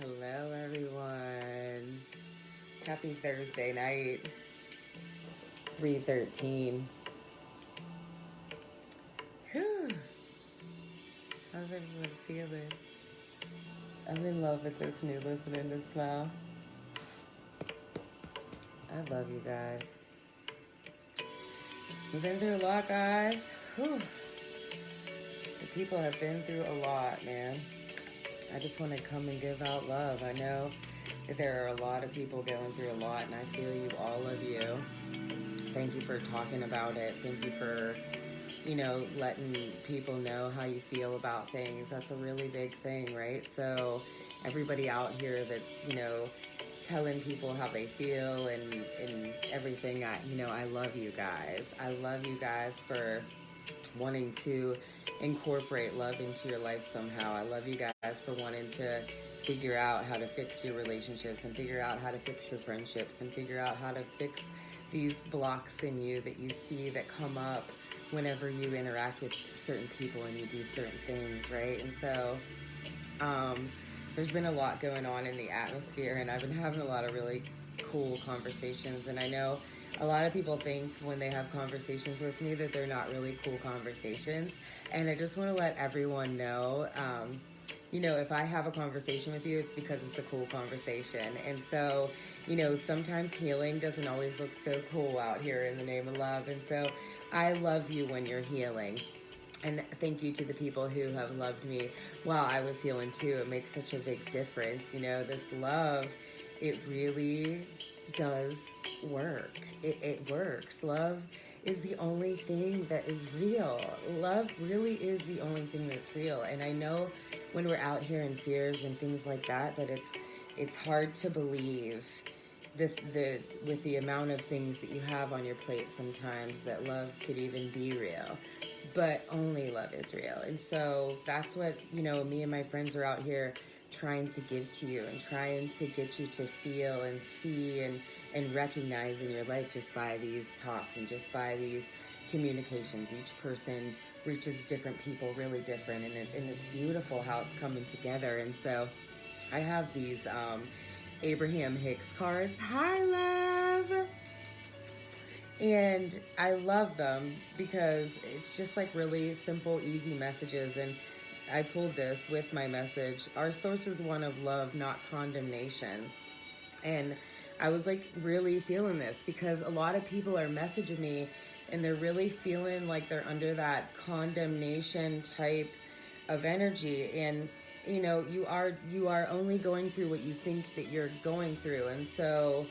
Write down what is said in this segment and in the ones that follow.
Hello, everyone. Happy Thursday night. 3:13. Whew. How's everyone feeling? I'm in love with this new Listening to Smile. I love you guys. We've been through a lot, guys. Whew. The people have been through a lot, man. I just want to come and give out love. I know that there are a lot of people going through a lot, and I feel you, all of you. Thank you for talking about it. Thank you for, letting people know how you feel about things. That's a really big thing, right? So everybody out here that's, telling people how they feel and everything, I love you guys. I love you guys for wanting to incorporate love into your life somehow. I love you guys for wanting to figure out how to fix your relationships and figure out how to fix your friendships and figure out how to fix these blocks in you that you see that come up whenever you interact with certain people and you do certain things, right? And so there's been a lot going on in the atmosphere, and I've been having a lot of really cool conversations. And I know a lot of people think when they have conversations with me that they're not really cool conversations. And I just want to let everyone know, if I have a conversation with you, it's because it's a cool conversation. And so, sometimes healing doesn't always look so cool out here in the name of love. And so I love you when you're healing. And thank you to the people who have loved me while I was healing too. It makes such a big difference. This love, it really does work. It works. Love is the only thing that is real. Love really is the only thing that's real. And I know when we're out here in fears and things like that, that it's hard to believe with the amount of things that you have on your plate sometimes that love could even be real. But only love is real. And so that's what, me and my friends are out here trying to give to you and trying to get you to feel and see and recognize in your life just by these talks and just by these communications. Each person reaches different people really different, and it's beautiful how it's coming together. And so I have these Abraham Hicks cards. Hi, love! And I love them because it's just like really simple, easy messages. And I pulled this with my message. Our source is one of love, not condemnation. And I was like really feeling this because a lot of people are messaging me and they're really feeling like they're under that condemnation type of energy. And you are only going through what you think that you're going through. And so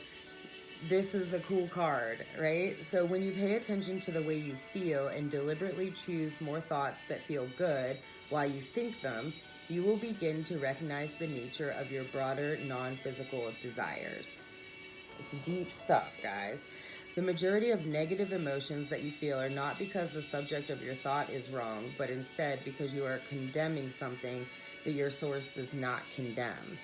this is a cool card, right? So when you pay attention to the way you feel and deliberately choose more thoughts that feel good while you think them, you will begin to recognize the nature of your broader non-physical desires. It's deep stuff, guys. The majority of negative emotions that you feel are not because the subject of your thought is wrong, but instead because you are condemning something that your source does not condemn.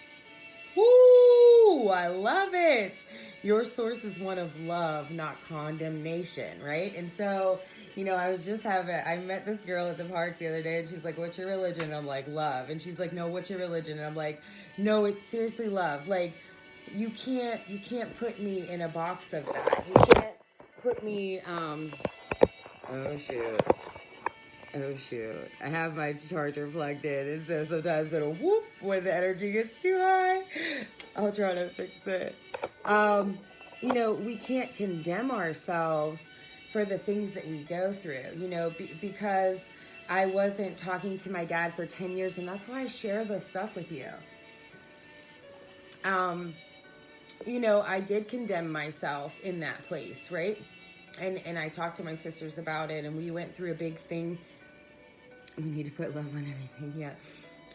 Woo! I love it! Your source is one of love, not condemnation, right? And so, I met this girl at the park the other day, and she's like, what's your religion? And I'm like, love. And she's like, no, what's your religion? And I'm like, no, it's seriously love. Like, you can't put me in a box of that. You can't put me, oh shoot. I have my charger plugged in, and so sometimes it'll whoop when the energy gets too high. I'll try to fix it. We can't condemn ourselves for the things that we go through, because I wasn't talking to my dad for 10 years, and that's why I share this stuff with you. I did condemn myself in that place, right? And I talked to my sisters about it, and we went through a big thing. We need to put love on everything, yeah.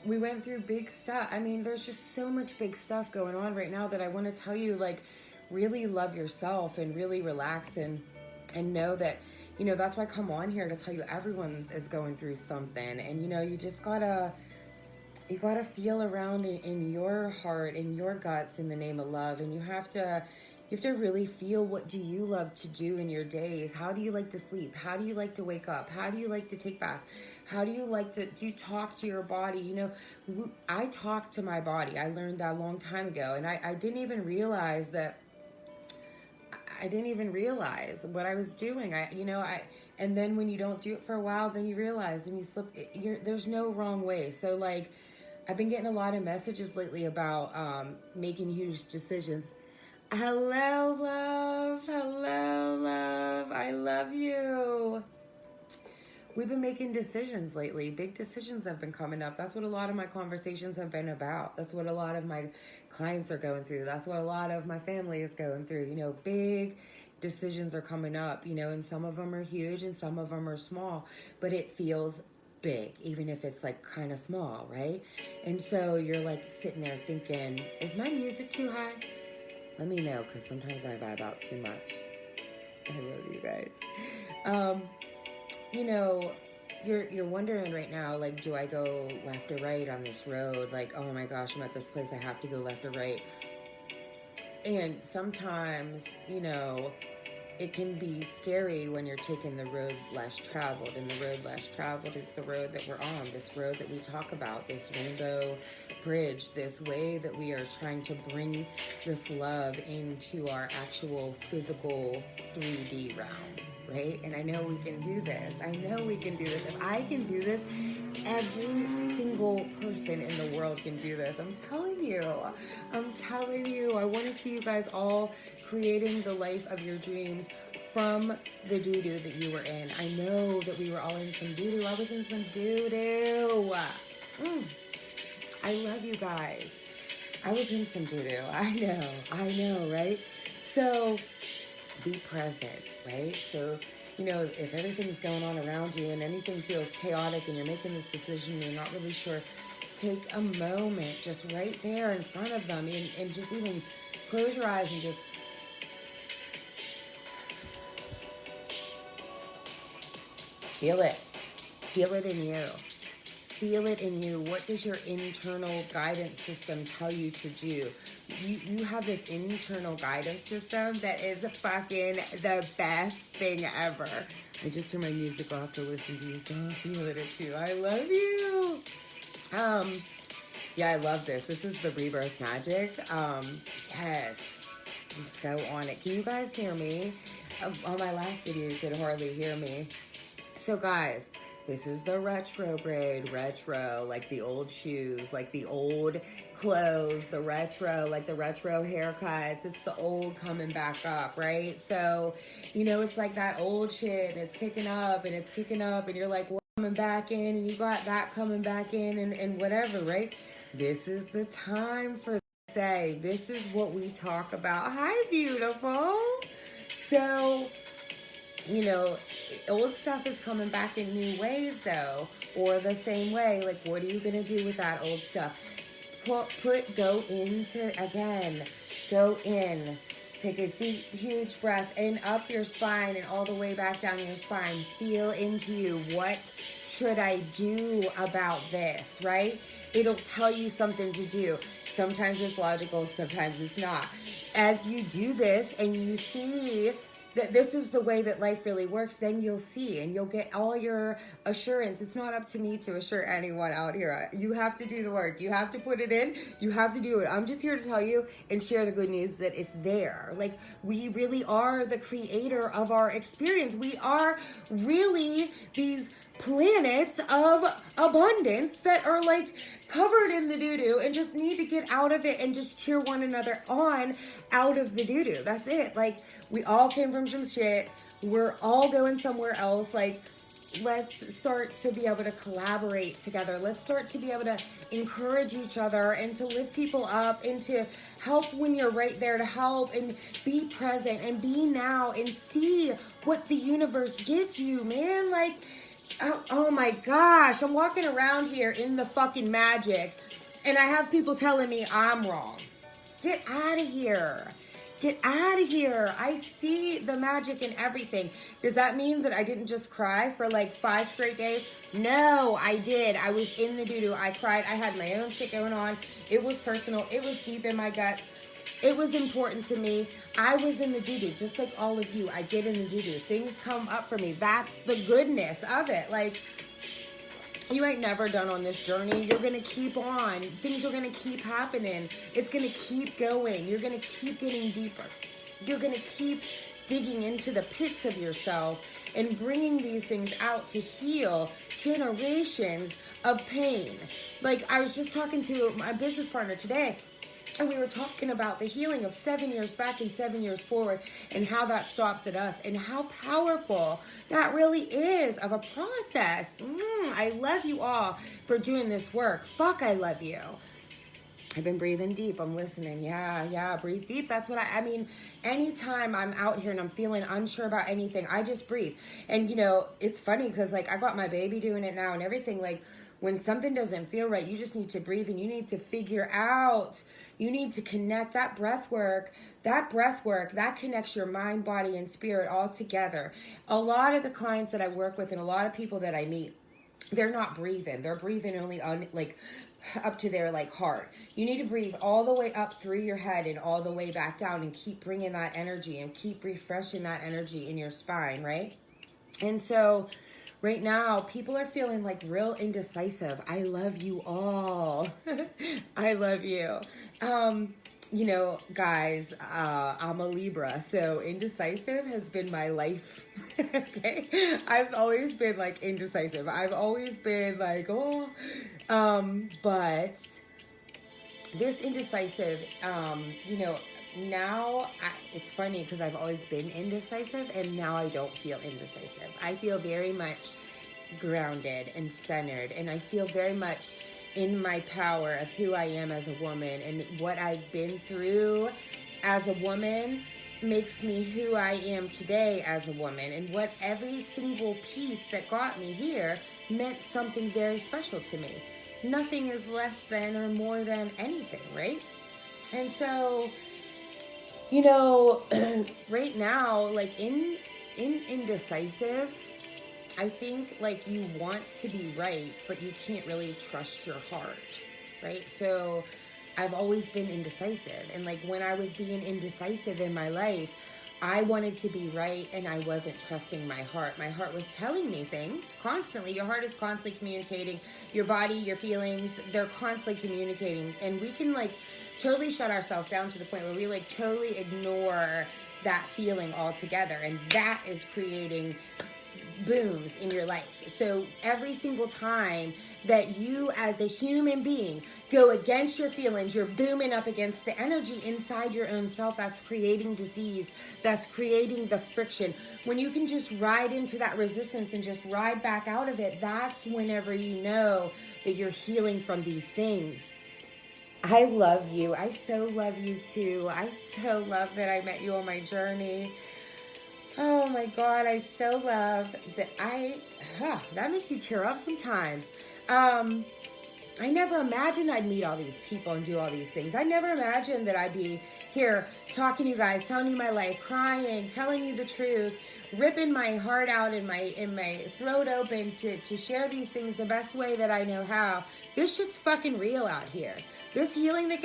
We went through big stuff. I mean, there's just so much big stuff going on right now that I want to tell you, like, really love yourself and really relax and know that, that's why I come on here to tell you everyone is going through something. And, you just gotta feel around in your heart, in your guts, in the name of love. And you have to really feel, what do you love to do in your days? How do you like to sleep? How do you like to wake up? How do you like to take baths? How do you like to, do you talk to your body? You know, I talk to my body. I learned that a long time ago. And I didn't even realize that, I didn't even realize what I was doing. And then when you don't do it for a while, then you realize and you slip, there's no wrong way. So like, I've been getting a lot of messages lately about making huge decisions. Hello, love. Hello, love. I love you. We've been making decisions lately. Big decisions have been coming up. That's what a lot of my conversations have been about. That's what a lot of my clients are going through. That's what a lot of my family is going through. You know, big decisions are coming up, you know, and some of them are huge and some of them are small, but it feels big, even if it's like kind of small, right? And so you're like sitting there thinking, is my music too high? Let me know, because sometimes I vibe out too much. I love you guys. You know, you're wondering right now, like, do I go left or right on this road? Like, oh my gosh, I'm at this place, I have to go left or right. And sometimes, you know, it can be scary when you're taking the road less traveled. And the road less traveled is the road that we're on, this road that we talk about, this rainbow bridge, this way that we are trying to bring this love into our actual physical 3D realm, right? And I know we can do this. I know we can do this. If I can do this, every single person in the world can do this. I'm telling you. I'm telling you. I want to see you guys all creating the life of your dreams from the doo-doo that you were in. I know that we were all in some doo-doo. I was in some doo-doo. I love you guys. I was in some doo-doo. I know, right? So be present, right? So, you know, if everything's going on around you and anything feels chaotic and you're making this decision and you're not really sure, take a moment just right there in front of them and just even close your eyes and just feel it. Feel it in you. Feel it in you. What does your internal guidance system tell you to do? You have this internal guidance system that is fucking the best thing ever. I just turned my music off to listen to you, so I'm feeling it too. I love you. Yeah, I love this. This is the rebirth magic. Yes, I'm so on it. Can you guys hear me? On my last video, you could hardly hear me. So guys, this is the retrograde, like the old shoes, like the old clothes, the retro, like the retro haircuts. It's the old coming back up, right? So, you know, it's like that old shit and it's kicking up and it's kicking up and you're like, well, coming back in and you got that coming back in and whatever, right? This is the time for say, this is what we talk about. Hi, beautiful. So, you know, old stuff is coming back in new ways, though, or the same way. Like, what are you going to do with that old stuff? Go in. Take a deep, huge breath in up your spine and all the way back down your spine. Feel into you. What should I do about this, right? It'll tell you something to do. Sometimes it's logical, sometimes it's not. As you do this and you see that this is the way that life really works, then you'll see and you'll get all your assurance. It's not up to me to assure anyone out here. You have to do the work. You have to put it in. You have to do it. I'm just here to tell you and share the good news that it's there. Like, we really are the creator of our experience. We are really these planets of abundance that are like covered in the doo-doo and just need to get out of it and just cheer one another on out of the doo-doo. That's it. Like, we all came from some shit. We're all going somewhere else. Like, let's start to be able to collaborate together. Let's start to be able to encourage each other and to lift people up and to help when you're right there to help and be present and be now and see what the universe gives you, man. Like, oh my gosh, I'm walking around here in the fucking magic and I have people telling me I'm wrong. Get out of here. Get out of here. I see the magic in everything. Does that mean that I didn't just cry for like 5 straight days? No, I did. I was in the doo-doo. I cried. I had my own shit going on. It was personal. It was deep in my guts. It was important to me. I was in the doo-doo, just like all of you. I get in the doo-doo. Things come up for me. That's the goodness of it. Like, You ain't never done on this journey. You're going to keep on. Things are going to keep happening. It's going to keep going. You're going to keep getting deeper. You're going to keep digging into the pits of yourself and bringing these things out to heal generations of pain. Like, I was just talking to my business partner today, and we were talking about the healing of 7 years back and 7 years forward, and how that stops at us, and how powerful that really is of a process. I love you all for doing this work. Fuck, I love you. I've been breathing deep. I'm listening. Yeah. Breathe deep. That's what I mean, anytime I'm out here and I'm feeling unsure about anything, I just breathe. And, you know, it's funny because, like, I got my baby doing it now and everything. Like, when something doesn't feel right, you just need to breathe and you need to figure out. You need to connect that breath work. That connects your mind, body, and spirit all together. A lot of the clients that I work with and a lot of people that I meet, they're not breathing. They're breathing only on, like, up to their, like, heart. You need to breathe all the way up through your head and all the way back down, and keep bringing that energy and keep refreshing that energy in your spine, right? And so right now, people are feeling like real indecisive. I love you all. I love you. You know, guys, I'm a Libra, so indecisive has been my life. Okay? I've always been, like, indecisive. I've always been like, but this indecisive, you know, now it's funny because I've always been indecisive, and now I don't feel indecisive. I feel very much grounded and centered, and I feel very much in my power of who I am as a woman, and what I've been through as a woman makes me who I am today as a woman, and what every single piece that got me here meant something very special to me. Nothing is less than or more than anything, right? And so, you know, right now, like, in indecisive, I think, like, you want to be right, but you can't really trust your heart, right? So I've always been indecisive. And, like, when I was being indecisive in my life, I wanted to be right, and I wasn't trusting my heart. My heart was telling me things constantly. Your heart is constantly communicating. Your body, your feelings, they're constantly communicating. And we can, like, totally shut ourselves down to the point where we, like, totally ignore that feeling altogether. And that is creating booms in your life. So every single time that you as a human being go against your feelings, you're booming up against the energy inside your own self. That's creating disease. That's creating the friction. When you can just ride into that resistance and just ride back out of it, that's whenever you know that you're healing from these things. I love you. I so love you too. I so love that I met you on my journey. Oh my God, I so love that that makes you tear up sometimes. I never imagined I'd meet all these people and do all these things. I never imagined that I'd be here talking to you guys, telling you my life, crying, telling you the truth, ripping my heart out and my throat open to share these things the best way that I know how. This shit's fucking real out here. This healing that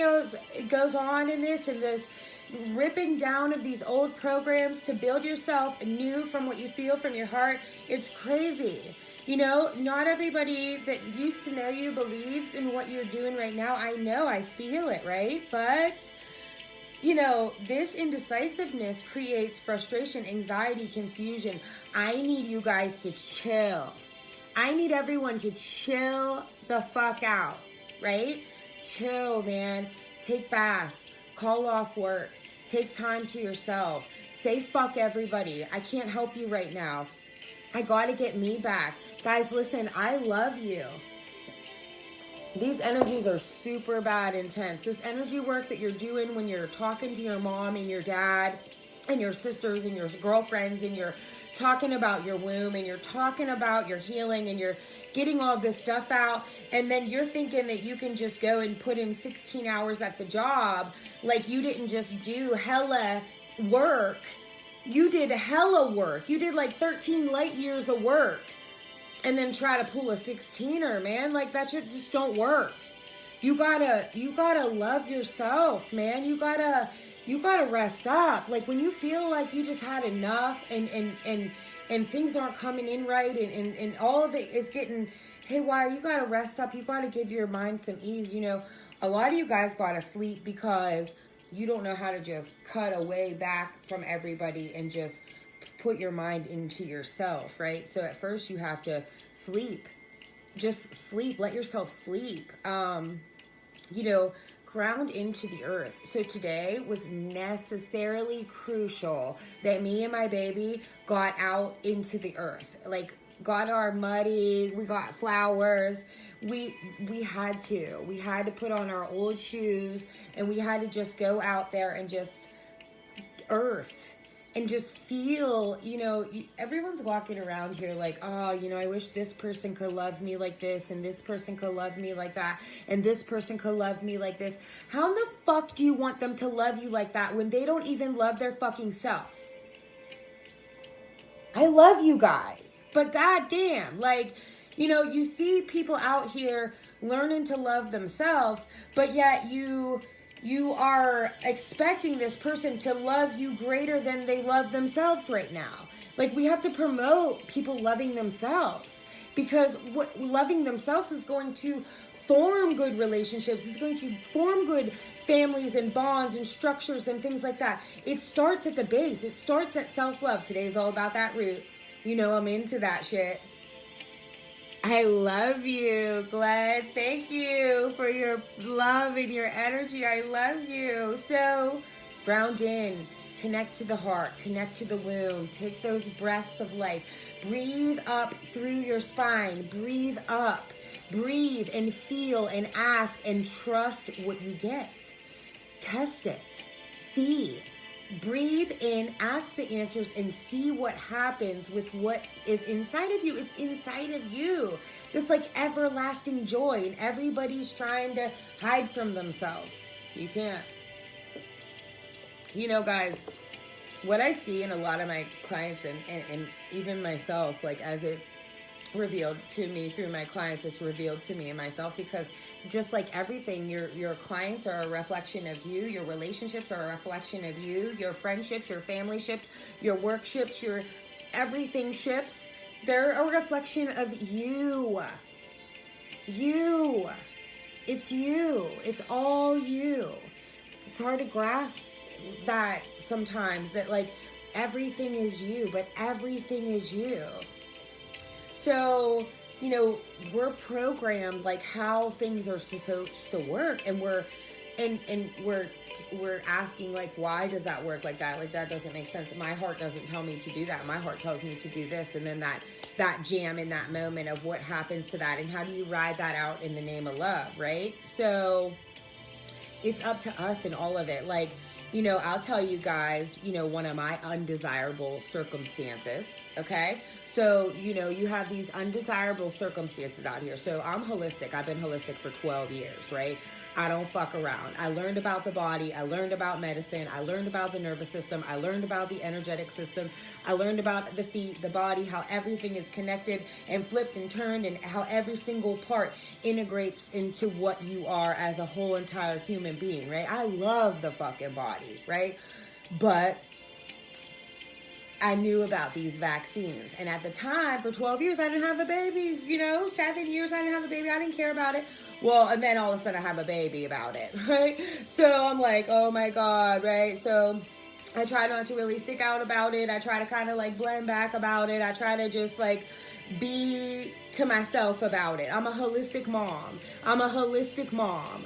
goes on in this, and this ripping down of these old programs to build yourself anew from what you feel from your heart, it's crazy. You know, not everybody that used to know you believes in what you're doing right now. I know, I feel it, right? But, you know, this indecisiveness creates frustration, anxiety, confusion. I need you guys to chill. I need everyone to chill the fuck out, right? Chill, man. Take baths. Call off work. Take time to yourself. Say fuck everybody. I can't help you right now. I gotta get me back. Guys, listen, I love you. These energies are super bad intense. This energy work that you're doing when you're talking to your mom and your dad and your sisters and your girlfriends, and you're talking about your womb, and you're talking about your healing, and you're getting all this stuff out, and then you're thinking that you can just go and put in 16 hours at the job, like you didn't just do hella work. You did hella work. You did like 13 light years of work, and then try to pull a 16er, man. Like, that shit just don't work. You gotta love yourself, man. You gotta rest up. Like, when you feel like you just had enough, and and things aren't coming in right, and all of it is getting haywire. You got to rest up. You got to give your mind some ease. You know, a lot of you guys got to sleep because you don't know how to just cut away back from everybody and just put your mind into yourself, right? So at first you have to sleep. Just sleep. Let yourself sleep. You know, ground into the earth. So today was necessarily crucial that me and my baby got out into the earth. Like, got our muddy, we got flowers. We had to put on our old shoes, and we had to just go out there and just earth. And just feel, you know, everyone's walking around here like, oh, you know, I wish this person could love me like this, and this person could love me like that, and this person could love me like this. How in the fuck do you want them to love you like that when they don't even love their fucking selves? I love you guys, but goddamn, like, you know, you see people out here learning to love themselves, but yet you are expecting this person to love you greater than they love themselves right now. Like, we have to promote people loving themselves, because what loving themselves is going to form good relationships. It's going to form good families and bonds and structures and things like that. It starts at the base. It starts at self-love. Today's all about that root. You know, I'm into that shit. I love you, Glenn. Thank you for your love and your energy. I love you. So, ground in. Connect to the heart. Connect to the womb. Take those breaths of life. Breathe up through your spine. Breathe up. Breathe and feel and ask and trust what you get. Test it. See. Breathe in, ask the answers, and see what happens with what is inside of you. It's inside of you. It's like everlasting joy, and everybody's trying to hide from themselves. You can't. You know, guys, what I see in a lot of my clients and even myself, like, as it's revealed to me through my clients, it's revealed to me and myself, because just like everything, your clients are a reflection of you. Your relationships are a reflection of you. Your friendships, your family ships, your work ships, your everything ships, they're a reflection of you. You. It's you. It's all you. It's hard to grasp that sometimes, that like everything is you, but everything is you. So, you know, we're programmed like how things are supposed to work, and we're asking, like, why does that work like that? Like, that doesn't make sense. My heart doesn't tell me to do that. My heart tells me to do this. And then that jam in that moment of what happens to that, and how do you ride that out in the name of love, right? So it's up to us in all of it. Like, you know, I'll tell you guys, you know, one of my undesirable circumstances, okay? So, you know, you have these undesirable circumstances out here. So I'm holistic. I've been holistic for 12 years, right? I don't fuck around. I learned about the body. I learned about medicine. I learned about the nervous system. I learned about the energetic system. I learned about the feet, the body, how everything is connected and flipped and turned, and how every single part integrates into what you are as a whole entire human being, right? I love the fucking body, right? But I knew about these vaccines. And at the time, for 12 years, I didn't have a baby. You know, 7 years, I didn't have a baby. I didn't care about it. Well, and then all of a sudden, I have a baby about it, right? So I'm like, oh my God, right? So I try not to really stick out about it. I try to kind of like blend back about it. I try to just like be to myself about it. I'm a holistic mom.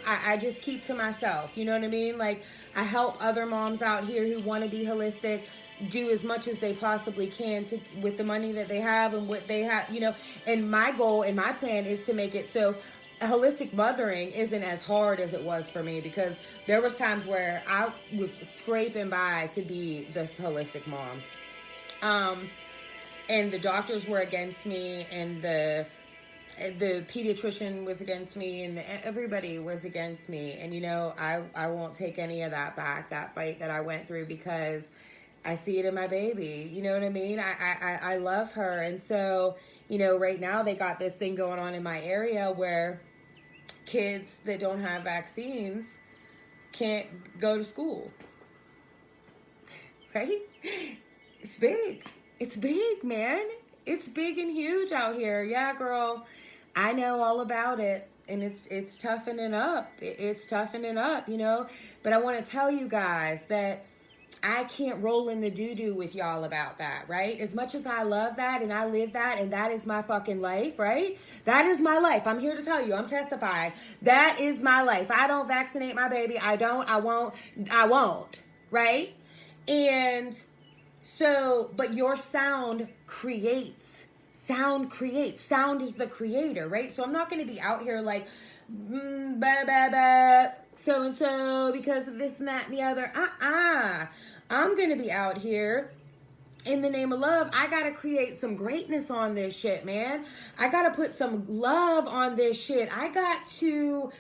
I just keep to myself. You know what I mean? Like, I help other moms out here who want to be holistic do as much as they possibly can to with the money that they have and what they have, you know. And my goal and my plan is to make it so holistic mothering isn't as hard as it was for me, because there was times where I was scraping by to be this holistic mom. And the doctors were against me, and the pediatrician was against me, and everybody was against me. And, you know, I won't take any of that back, that fight that I went through, because I see it in my baby. You know what I mean? I love her. And so, you know, right now they got this thing going on in my area where kids that don't have vaccines can't go to school. Right? It's big. It's big, man. It's big and huge out here. Yeah, girl. I know all about it. And it's toughening up. It's toughening up, you know. But I want to tell you guys that I can't roll in the doo-doo with y'all about that, right? As much as I love that and I live that and that is my fucking life, right? That is my life. I'm here to tell you. I'm testifying. That is my life. I don't vaccinate my baby. I won't, right? And so, but your sound creates. Sound creates. Sound is the creator, right? So I'm not going to be out here like, so-and-so because of this and that and the other. I'm going to be out here in the name of love. I got to create some greatness on this shit, man. I got to put some love on this shit. I got to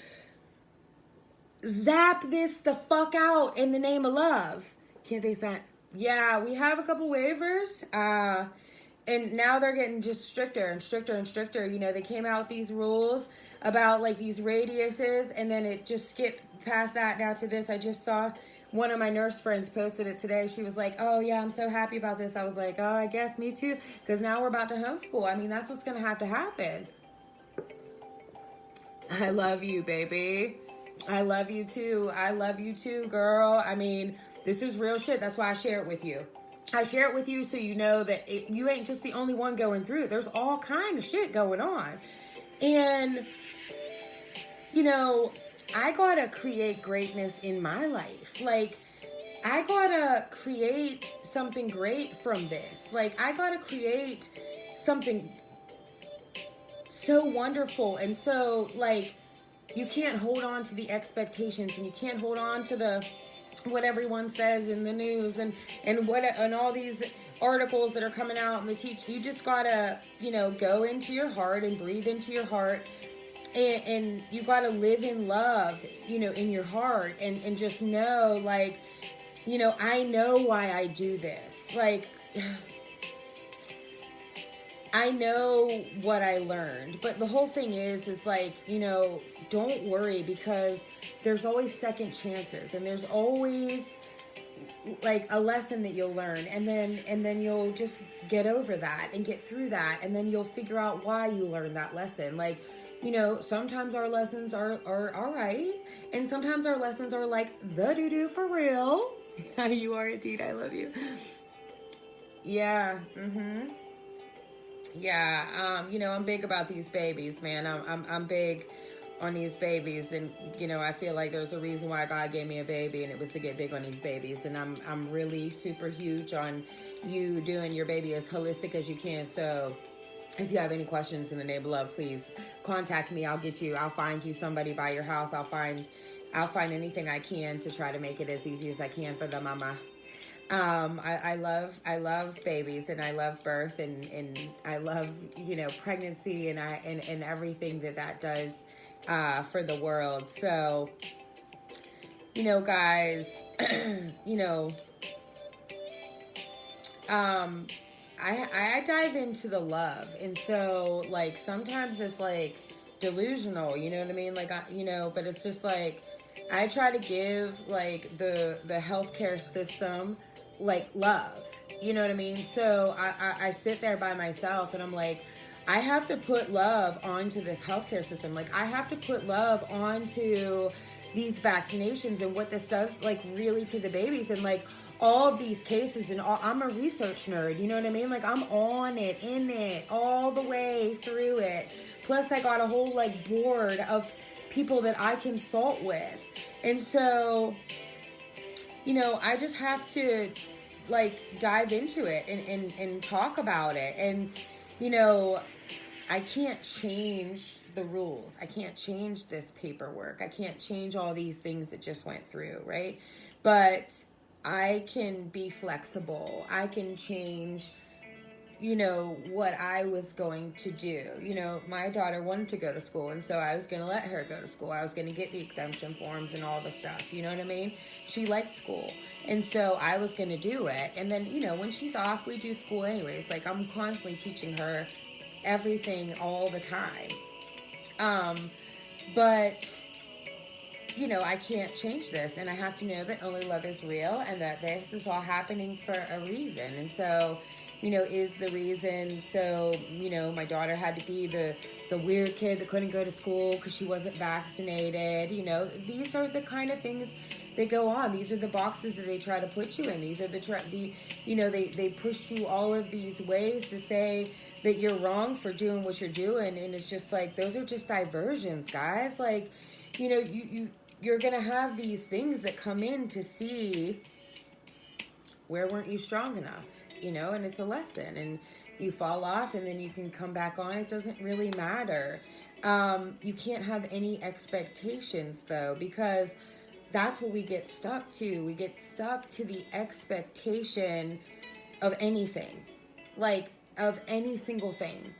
zap this the fuck out in the name of love. Can't they sign? Yeah, we have a couple waivers. And now they're getting just stricter and stricter and stricter. You know, they came out with these rules about like these radiuses, and then it just skipped past that now to this. I just saw one of my nurse friends posted it today. She was like, oh yeah, I'm so happy about this. I was like, oh, I guess me too. Because now we're about to homeschool. I mean, that's what's going to have to happen. I love you, baby. I love you too. I love you too, girl. I mean, this is real shit. That's why I share it with you. I share it with you so you know that you ain't just the only one going through it. There's all kind of shit going on. And, you know, I gotta create greatness in my life. Like, I gotta create something great from this. Like, I gotta create something so wonderful. And so, like, you can't hold on to the expectations, and you can't hold on to the what everyone says in the news and all these articles that are coming out and the teach. You just gotta, you know, go into your heart and breathe into your heart, and you gotta live in love, you know, in your heart, and just know, like, you know, I know why I do this. Like, I know what I learned, but the whole thing is like, you know, don't worry, because there's always second chances, and there's always like a lesson that you'll learn, and then you'll just get over that and get through that, and then you'll figure out why you learned that lesson. Like, you know, sometimes our lessons are all right, and sometimes our lessons are like the doo-doo for real. You are indeed. I love you. Yeah. Yeah, you know, I'm big about these babies, man. I'm big on these babies, and you know, I feel like there's a reason why God gave me a baby, and it was to get big on these babies. And I'm really super huge on you doing your baby as holistic as you can. So if you have any questions in the name of love, please contact me. I'll find you somebody by your house. I'll find anything I can to try to make it as easy as I can for the mama. I love babies, and I love birth, and I love, you know, pregnancy, and everything that does, for the world. So, you know, guys, you know, I dive into the love. And so, like, sometimes it's like delusional, you know what I mean? Like, you know, but it's just like, I try to give like the healthcare system like love, you know what I mean? So I sit there by myself, and I'm like, I have to put love onto this healthcare system. Like, I have to put love onto these vaccinations and what this does, like, really to the babies, and like all of these cases, and all. I'm a research nerd, you know what I mean? Like, I'm on it, in it, all the way through it. Plus, I got a whole like board of people that I consult with. And so, you know, I just have to like dive into it and talk about it. And, you know, I can't change the rules. I can't change this paperwork. I can't change all these things that just went through, right? But I can be flexible. I can change, you know, what I was going to do. You know, my daughter wanted to go to school, and so I was going to let her go to school. I was going to get the exemption forms and all the stuff, you know what I mean? She liked school, and so I was going to do it. And then, you know, when she's off, we do school anyways. Like, I'm constantly teaching her everything all the time. But, you know, I can't change this, and I have to know that only love is real, and that this is all happening for a reason. And so, is the reason. So, my daughter had to be the weird kid that couldn't go to school because she wasn't vaccinated. These are the kind of things that go on. These are the boxes that they try to put you in. These are they push you all of these ways to say that you're wrong for doing what you're doing. And it's just like, those are just diversions, guys. Like, you're going to have these things that come in to see where weren't you strong enough, and it's a lesson, and you fall off and then you can come back on. It doesn't really matter. You can't have any expectations though, because that's what we get stuck to. We get stuck to the expectation of anything, like of any single thing.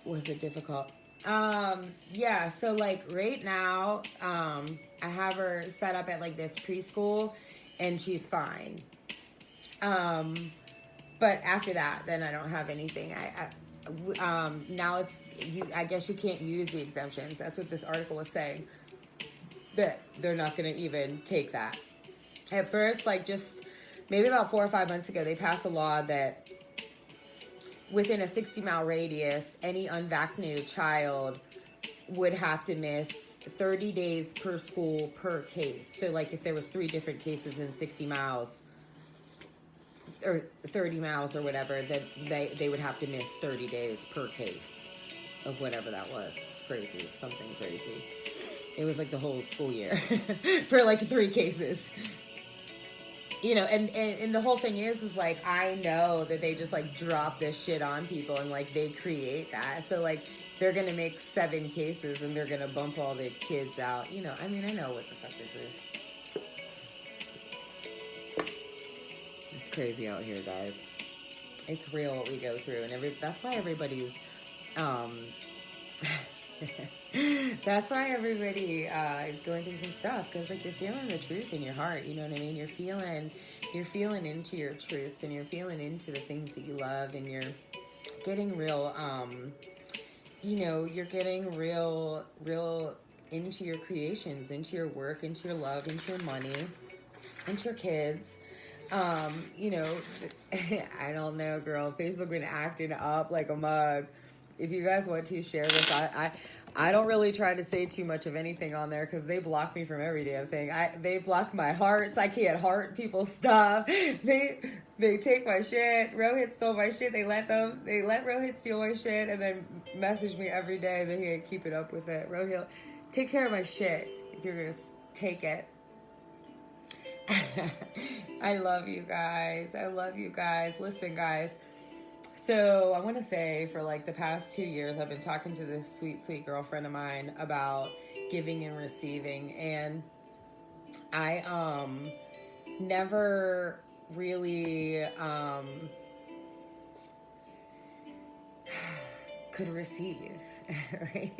Was it difficult? Yeah, so like right now, I have her set up at like this preschool and she's fine. But after that, then I don't have anything. Now I guess you can't use the exemptions. That's what this article was saying. That they're not going to even take that. At first, like just maybe about 4 or 5 months ago, they passed a law that within a 60-mile radius, any unvaccinated child would have to miss 30 days per school per case. So like if there was 3 different cases in 60 miles or 30 miles or whatever, that they would have to miss 30 days per case of whatever that was. It's crazy. Something crazy. It was like the whole school year for like 3 cases. And the whole thing is like, I know that they just like drop this shit on people and like they create that. So like they're going to make 7 cases and they're going to bump all the kids out. I know what the fuck this is. It's crazy out here, guys. It's real what we go through. And that's why everybody's, that's why everybody is going through some stuff, because like you're feeling the truth in your heart, you know what I mean? You're feeling into your truth, and you're feeling into the things that you love, and you're getting real you're getting real into your creations, into your work, into your love, into your money, into your kids. I don't know, girl. Facebook been acting up like a mug. If you guys want to share this, I don't really try to say too much of anything on there because they block me from every damn thing. They block my hearts. I can't heart people's stuff. They take my shit. Rohit stole my shit. They let Rohit steal my shit and then message me every day that he ain't keeping up with it. Rohit, take care of my shit if you're gonna take it. I love you guys. Listen, guys. So I want to say for like the past 2 years, I've been talking to this sweet, sweet girlfriend of mine about giving and receiving. And I never really could receive, right?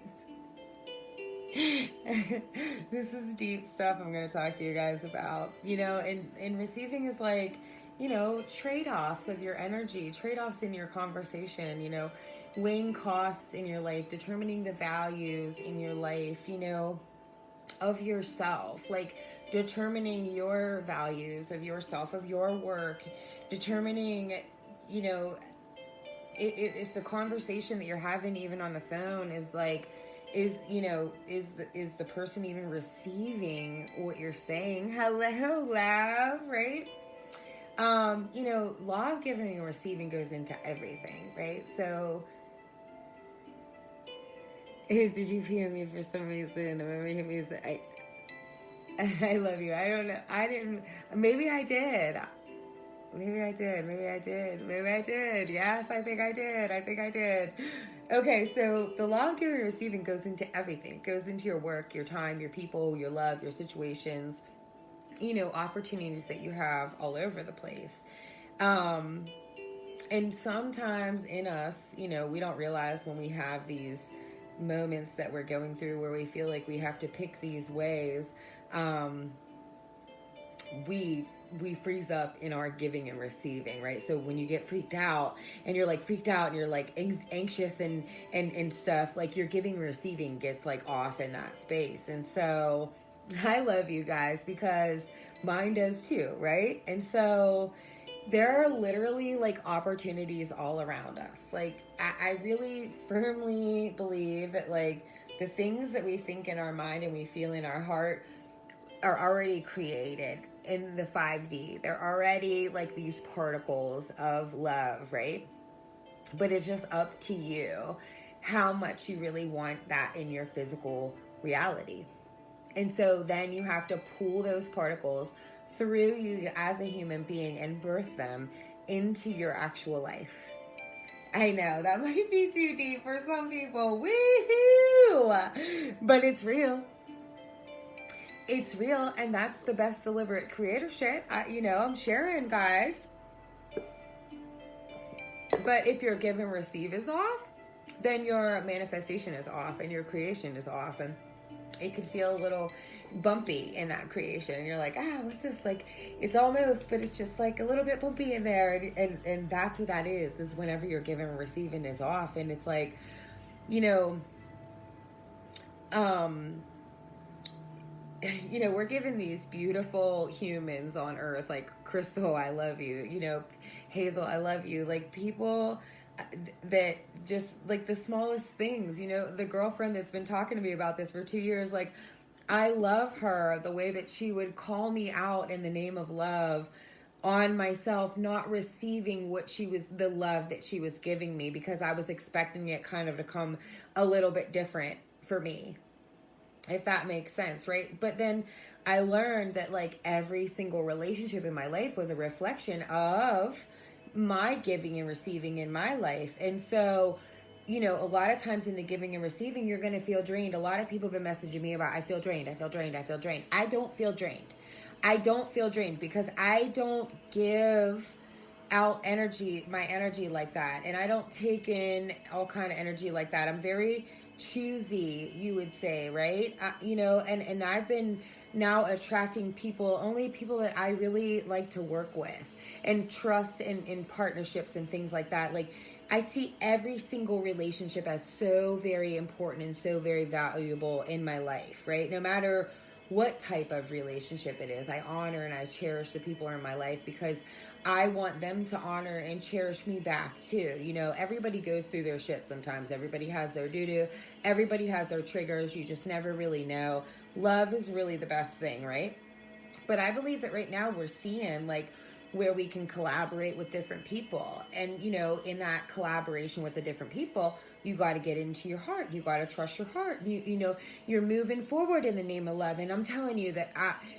This is deep stuff I'm going to talk to you guys about. And receiving is like, trade-offs of your energy, trade-offs in your conversation, weighing costs in your life, determining the values in your life, of yourself, like determining your values of yourself, of your work, determining, if the conversation that you're having even on the phone is like, is the person even receiving what you're saying? Hello, love, right? Law of giving and receiving goes into everything, right? So, did you hear me for some reason? I love you. I don't know. I didn't. Maybe I did. Yes, I think I did. Okay, so the law of giving and receiving goes into everything. It goes into your work, your time, your people, your love, your situations, opportunities that you have all over the place. And sometimes in us, we don't realize when we have these moments that we're going through where we feel like we have to pick these ways, we freeze up in our giving and receiving, right? So when you get freaked out and you're like anxious and stuff, like your giving and receiving gets like off in that space. And so I love you guys because mine does too, right? And so there are literally like opportunities all around us. Like I really firmly believe that like the things that we think in our mind and we feel in our heart are already created in the 5D. They're already like these particles of love, right? But it's just up to you how much you really want that in your physical reality. And so then you have to pull those particles through you as a human being and birth them into your actual life. I know that might be too deep for some people. Woohoo! But it's real. It's real, and that's the best deliberate creator shit. I'm sharing, guys. But if your give and receive is off, then your manifestation is off and your creation is off. And it could feel a little bumpy in that creation. And you're like, what's this? Like, it's almost, but it's just like a little bit bumpy in there. And that's what that is whenever your giving and receiving is off. And it's like, we're given these beautiful humans on earth, like Crystal, I love you, Hazel, I love you, like people that just like the smallest things, the girlfriend that's been talking to me about this for 2 years, like I love her, the way that she would call me out in the name of love on myself, not receiving the love that she was giving me, because I was expecting it kind of to come a little bit different for me, if that makes sense, right? But then I learned that like every single relationship in my life was a reflection of my giving and receiving in my life. And so, a lot of times in the giving and receiving, you're going to feel drained. A lot of people have been messaging me about, I feel drained. I don't feel drained. I don't feel drained because I don't give out my energy like that. And I don't take in all kind of energy like that. I'm very choosy, you would say, right? And I've been now attracting only people that I really like to work with and trust in partnerships and things like that. Like I see every single relationship as so very important and so very valuable in my life, right? No matter what type of relationship it is, I honor and I cherish the people in my life because I want them to honor and cherish me back too. Everybody goes through their shit sometimes. Everybody has their doo-doo. Everybody has their triggers. You just never really know. Love is really the best thing, right? But I believe that right now we're seeing like where we can collaborate with different people. And, in that collaboration with the different people, you got to get into your heart. You got to trust your heart. You're moving forward in the name of love. And I'm telling you that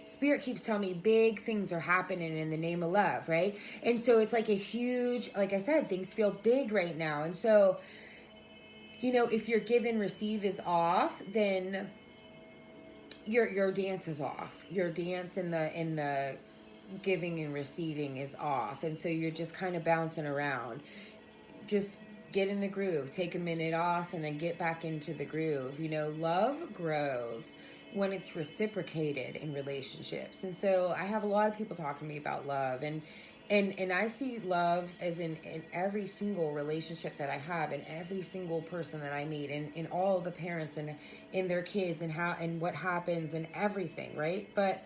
Spirit keeps telling me big things are happening in the name of love, right? And so it's like a huge, like I said, things feel big right now. And so, if your give and receive is off, then your dance is off. Your dance in the giving and receiving is off. And so you're just kind of bouncing around. Just get in the groove. Take a minute off and then get back into the groove. Love grows when it's reciprocated in relationships. And so I have a lot of people talking to me about love, and I see love as in every single relationship that I have, and every single person that I meet, and in all the parents and in their kids, and how and what happens and everything, right? But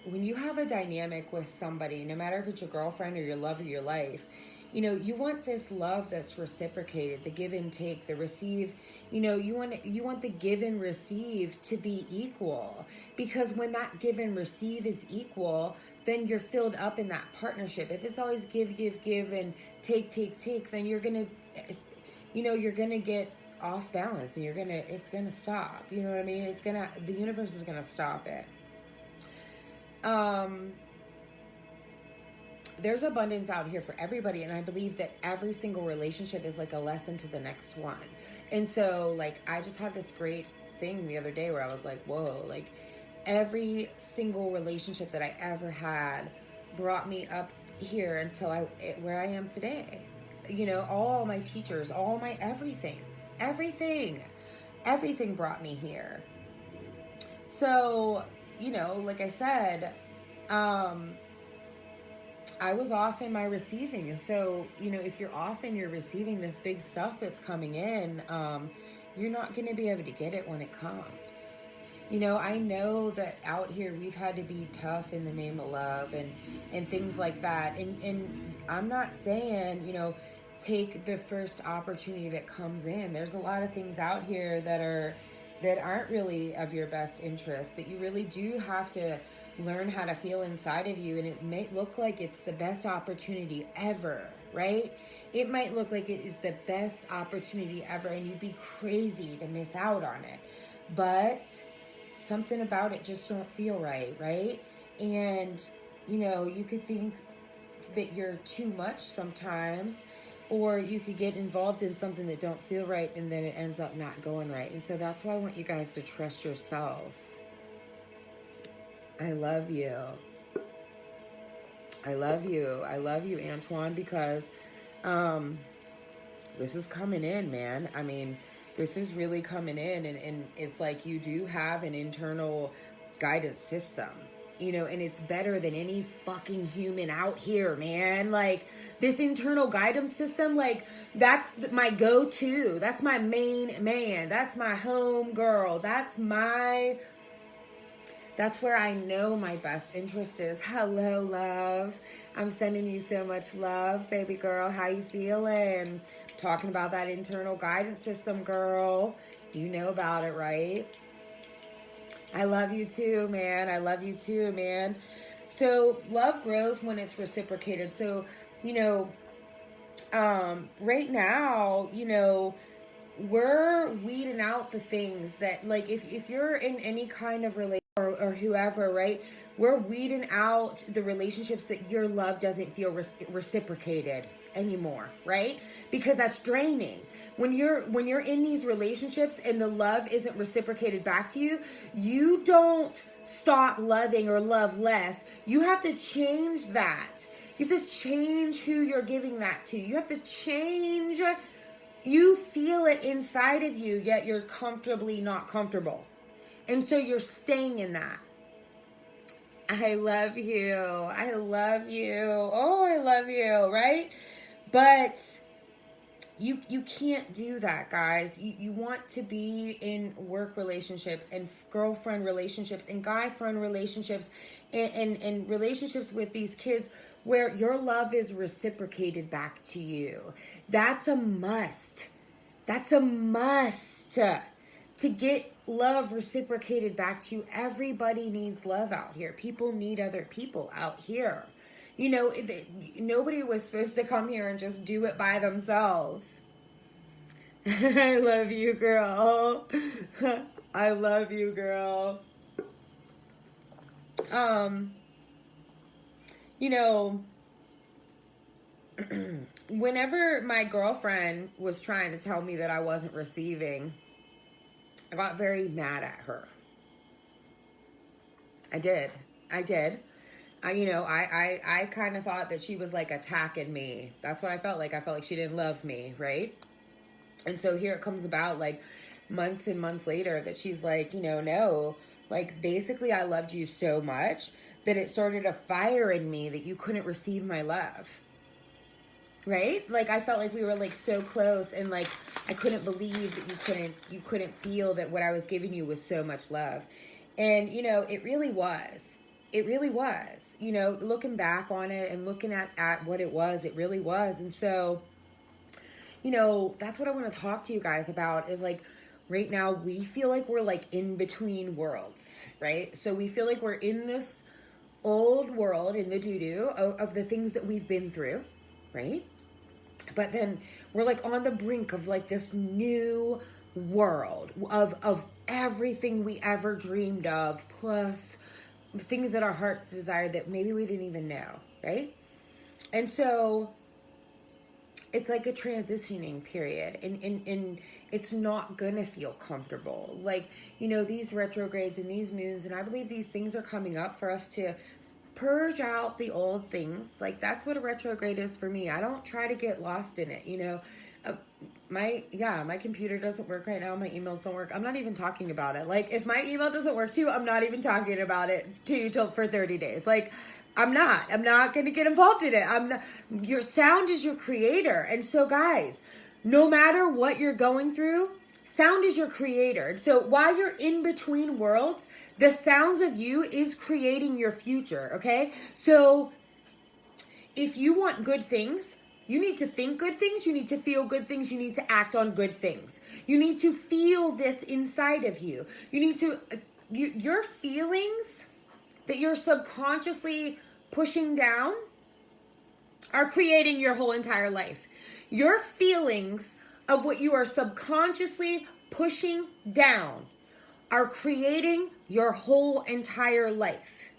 when you have a dynamic with somebody, no matter if it's your girlfriend or your love or your life, you want this love that's reciprocated, the give and take, the receive. You want the give and receive to be equal, because when that give and receive is equal, then you're filled up in that partnership. If it's always give, and take, then you're gonna get off balance, and it's gonna stop. You know what I mean? The universe is gonna stop it. There's abundance out here for everybody, and I believe that every single relationship is like a lesson to the next one. And so, like, I just had this great thing the other day where I was like, whoa, like, every single relationship that I ever had brought me up here until where I am today. All my teachers, all my everything brought me here. So, like I said, I was off in my receiving. And so, if you're off and you're receiving this big stuff that's coming in, you're not going to be able to get it when it comes. I know that out here we've had to be tough in the name of love and things like that. And I'm not saying, take the first opportunity that comes in. There's a lot of things out here that aren't really of your best interest, that you really do have to learn how to feel inside of you. And it may look like it's the best opportunity ever, right? It might look like it is the best opportunity ever, and you'd be crazy to miss out on it. But something about it just don't feel right? And, you could think that you're too much sometimes, or you could get involved in something that don't feel right, and then it ends up not going right. And so that's why I want you guys to trust yourselves. I love you. I love you. I love you, Antoine, because this is coming in, man. I mean, this is really coming in, and it's like you do have an internal guidance system, and it's better than any fucking human out here, man. Like, this internal guidance system, like, that's my go-to. That's my main man. That's my home girl. That's where I know my best interest is. Hello, love. I'm sending you so much love, baby girl. How you feeling? Talking about that internal guidance system, girl. You know about it, right? I love you too, man. I love you too, man. So love grows when it's reciprocated. So, right now, we're weeding out the things that, like, if you're in any kind of relationship or whoever, right? We're weeding out the relationships that your love doesn't feel reciprocated anymore, right? Because that's draining. When you're in these relationships and the love isn't reciprocated back to you, you don't stop loving or love less. You have to change that. You have to change who you're giving that to. You have to change. You feel it inside of you, yet you're comfortably not comfortable. And so you're staying in that. I love you. I love you. Oh, I love you, right? But you can't do that, guys. You want to be in work relationships and girlfriend relationships and guy friend relationships and relationships with these kids where your love is reciprocated back to you. That's a must. That's a must. To get love reciprocated back to you, everybody needs love out here. People need other people out here. Nobody was supposed to come here and just do it by themselves. I love you, girl. I love you, girl. Whenever my girlfriend was trying to tell me that I wasn't receiving, I got very mad at her. I did. I kind of thought that she was like attacking me. That's what I felt like. I felt like she didn't love me, right? And so here it comes about, like, months and months later, that she's like, no, like, basically I loved you so much that it started a fire in me that you couldn't receive my love. Right? Like, I felt like we were, like, so close, and, like, I couldn't believe that you couldn't feel that what I was giving you was so much love. And, it really was. It really was. Looking back on it and looking at what it really was. And so, that's what I want to talk to you guys about, is, like, right now we feel like we're, like, in between worlds, right? So we feel like we're in this old world, in the doo-doo of the things that we've been through, right? But then we're, like, on the brink of, like, this new world of everything we ever dreamed of, plus things that our hearts desire that maybe we didn't even know, right? And so it's like a transitioning period, and it's not gonna feel comfortable. Like, these retrogrades and these moons, and I believe these things are coming up for us to purge out the old things. Like, that's what a retrograde is for me. I don't try to get lost in it. My computer doesn't work right now. My emails don't work. I'm not even talking about it. Like, if my email doesn't work too, I'm not even talking about it for 30 days. Like, I'm not going to get involved in it. Your sound is your creator. And so, guys, no matter what you're going through, sound is your creator. So while you're in between worlds, the sounds of you is creating your future, okay? So if you want good things, you need to think good things, you need to feel good things, you need to act on good things. You need to feel this inside of you. You need to, your feelings that you're subconsciously pushing down are creating your whole entire life. Your feelings of what you are subconsciously pushing down are creating your whole entire life.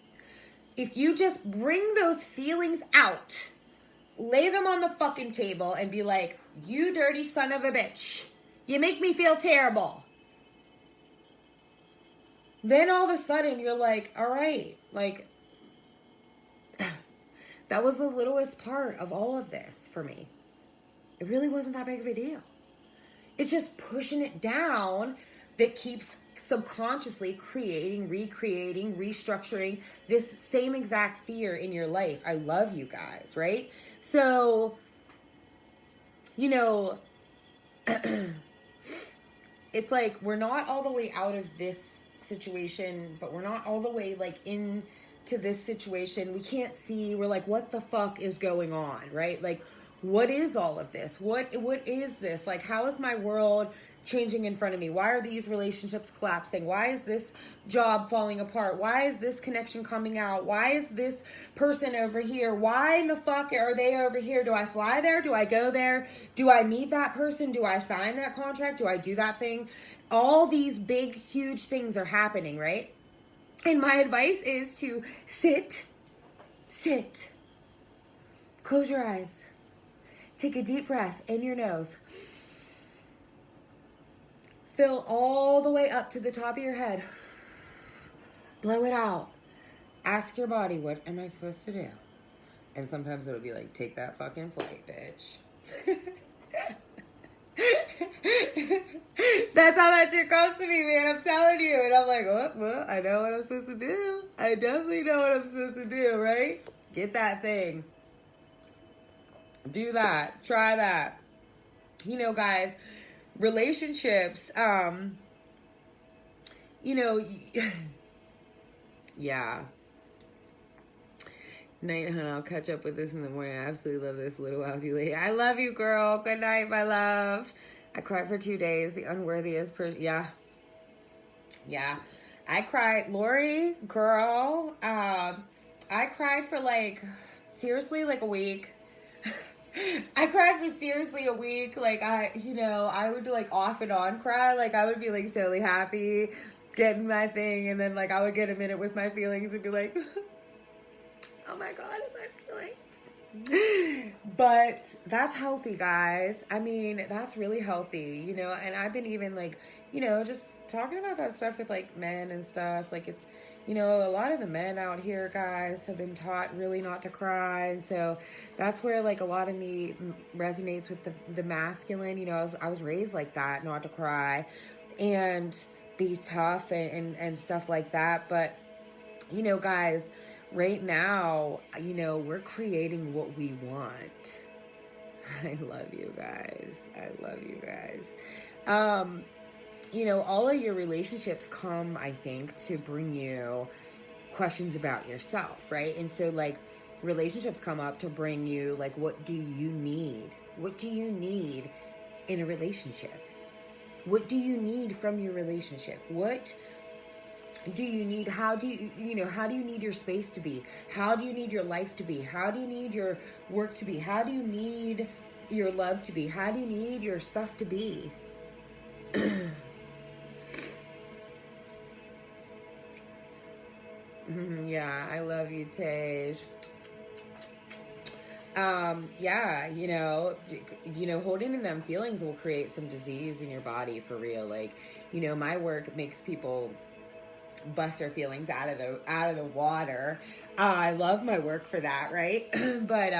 If you just bring those feelings out, lay them on the fucking table and be like, you dirty son of a bitch, you make me feel terrible. Then all of a sudden you're like, all right, like, that was the littlest part of all of this for me. It really wasn't that big of a deal. It's just pushing it down that keeps subconsciously creating, recreating, restructuring this same exact fear in your life. I love you guys, right? So, you know, it's like we're not all the way out of this situation, but we're not all the way like into this situation. We can't see. We're like, what the fuck is going on, right? Like, what is all of this? What is this? Like, how is my world changing in front of me? Why are these relationships collapsing? Why is this job falling apart? Why is this connection coming out? Why is this person over here? Why in the fuck are they over here? Do I fly there? Do I go there? Do I meet that person? Do I sign that contract? Do I do that thing? All these big, huge things are happening, right? And my advice is to sit, close your eyes, take a deep breath in your nose. Fill all the way up to the top of your head. Blow it out. Ask your body, what am I supposed to do? And sometimes it'll be like, take that fucking flight, bitch. That's how that shit comes to me, man. I'm telling you. And I'm like, oh, well, I know what I'm supposed to do. I definitely know what I'm supposed to do, right? Get that thing. Do that. Try that. You know, guys, relationships, you know, yeah. Night, hun. I'll catch up with this in the morning. I absolutely love this little wealthy lady. I love you, girl. Good night, my love. I cried for 2 days. The unworthiest person. Yeah. I cried. Lori, girl. I cried for like, seriously, like a week. I cried for seriously a week. Like, I would like off and on cry. Like, I would be like totally happy, getting my thing. And then like, I would get a minute with my feelings and be like, oh my God, my feelings. But that's healthy, guys. I mean, that's really healthy, you know, and I've been even like, you know, just talking about that stuff with like men and stuff. Like, it's, you know, a lot of the men out here, guys, have been taught really not to cry. And so that's where like a lot of me resonates with the masculine. You know, I was raised like that, not to cry and be tough and stuff like that. But, you know, guys, right now, you know, we're creating what we want. I love you guys. I love you guys. You know, all of your relationships come, I think, to bring you questions about yourself, right? And so, like, relationships come up to bring you, like, what do you need? What do you need in a relationship? What do you need from your relationship? What do you need? How do you need your space to be? How do you need your life to be? How do you need your work to be? How do you need your love to be? How do you need your stuff to be? Yeah, I love you, Tej. Yeah, you know, holding in them feelings will create some disease in your body for real. Like, you know, my work makes people bust their feelings out of the water. I love my work for that, right? But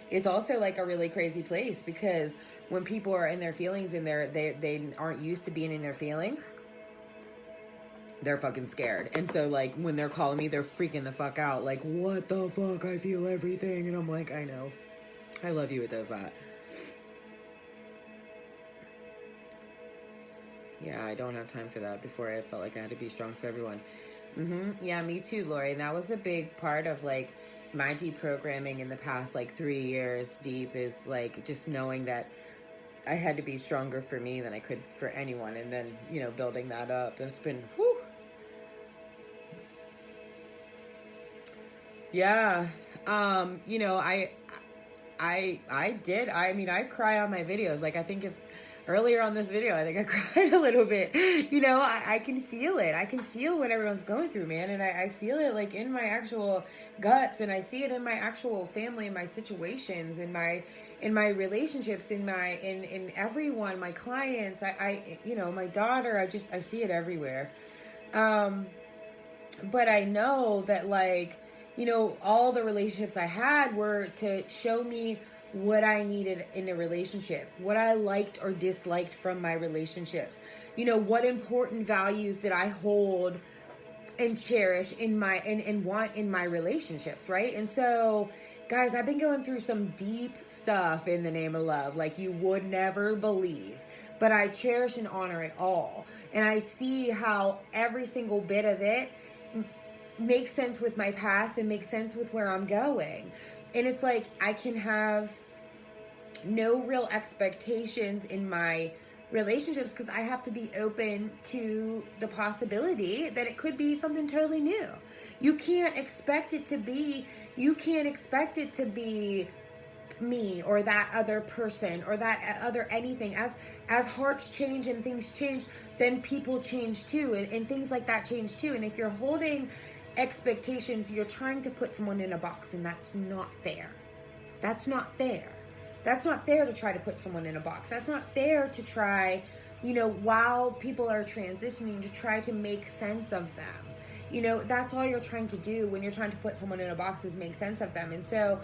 it's also like a really crazy place because when people are in their feelings and they aren't used to being in their feelings, they're fucking scared. And so, like, when they're calling me, they're freaking the fuck out. Like, what the fuck? I feel everything. And I'm like, I know. I love you. It does that. Yeah, I don't have time for that. Before I felt like I had to be strong for everyone. Yeah, me too, Lori. And that was a big part of like my deprogramming in the past like 3 years deep, is like just knowing that I had to be stronger for me than I could for anyone. And then, building that up. It's been, whew. Yeah. I cry on my videos. Like, I think if earlier on this video, I think I cried a little bit. I can feel it. I can feel what everyone's going through, man. And I feel it like in my actual guts, and I see it in my actual family, in my situations, in my relationships, in everyone, my clients, my daughter, I see it everywhere. But I know that, like, all the relationships I had were to show me what I needed in a relationship, what I liked or disliked from my relationships. What important values did I hold and cherish in my and want in my relationships, right? And so, guys, I've been going through some deep stuff in the name of love, like you would never believe. But I cherish and honor it all. And I see how every single bit of it makes sense with my past and makes sense with where I'm going. And it's like I can have no real expectations in my relationships because I have to be open to the possibility that it could be something totally new. You can't expect it to be me or that other person or that other anything. As hearts change and things change, then people change too, and things like that change too. And if you're holding expectations, you're trying to put someone in a box, and that's not fair. That's not fair. That's not fair to try to put someone in a box. That's not fair to try, while people are transitioning, to try to make sense of them. That's all you're trying to do when you're trying to put someone in a box, is make sense of them. And so,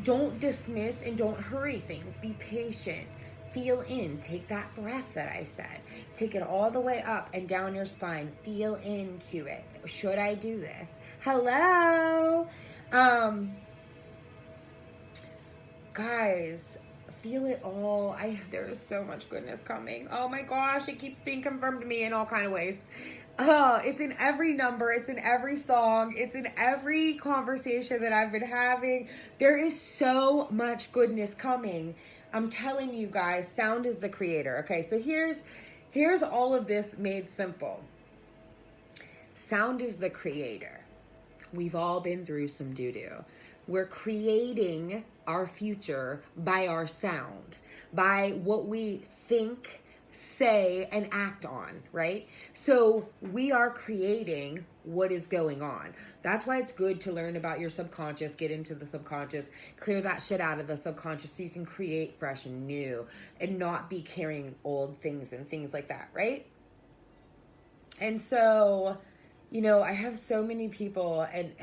don't dismiss and don't hurry things. Be patient. Feel in. Take that breath that I said. Take it all the way up and down your spine. Feel into it. Should I do this? Hello? Guys, feel it all. There is so much goodness coming. Oh my gosh, it keeps being confirmed to me in all kind of ways. It's in every number. It's in every song. It's in every conversation that I've been having. There is so much goodness coming. I'm telling you guys, sound is the creator. Okay, so here's all of this made simple. Sound is the creator. We've all been through some doo-doo. We're creating our future by our sound, by what we think, say, and act on, right? So we are creating what is going on. That's why it's good to learn about your subconscious, get into the subconscious, clear that shit out of the subconscious so you can create fresh and new and not be carrying old things and things like that, right? And so, I have so many people, and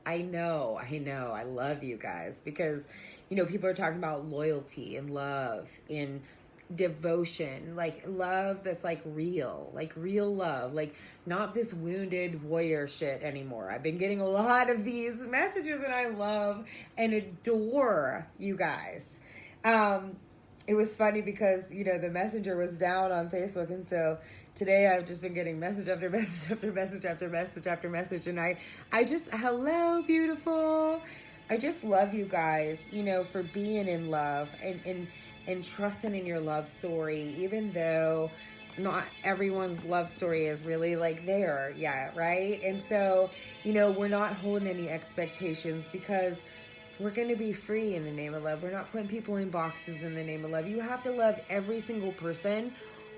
I know, I love you guys because, people are talking about loyalty and love and devotion, like love that's like real love, like not this wounded warrior shit anymore. I've been getting a lot of these messages and I love and adore you guys. It was funny because, the messenger was down on Facebook, and so today I've just been getting message after message after message after message after message, and I just, hello, beautiful. I just love you guys, for being in love and trusting in your love story, even though not everyone's love story is really like there yet, right? And so, we're not holding any expectations because we're going to be free in the name of love. We're not putting people in boxes in the name of love. You have to love every single person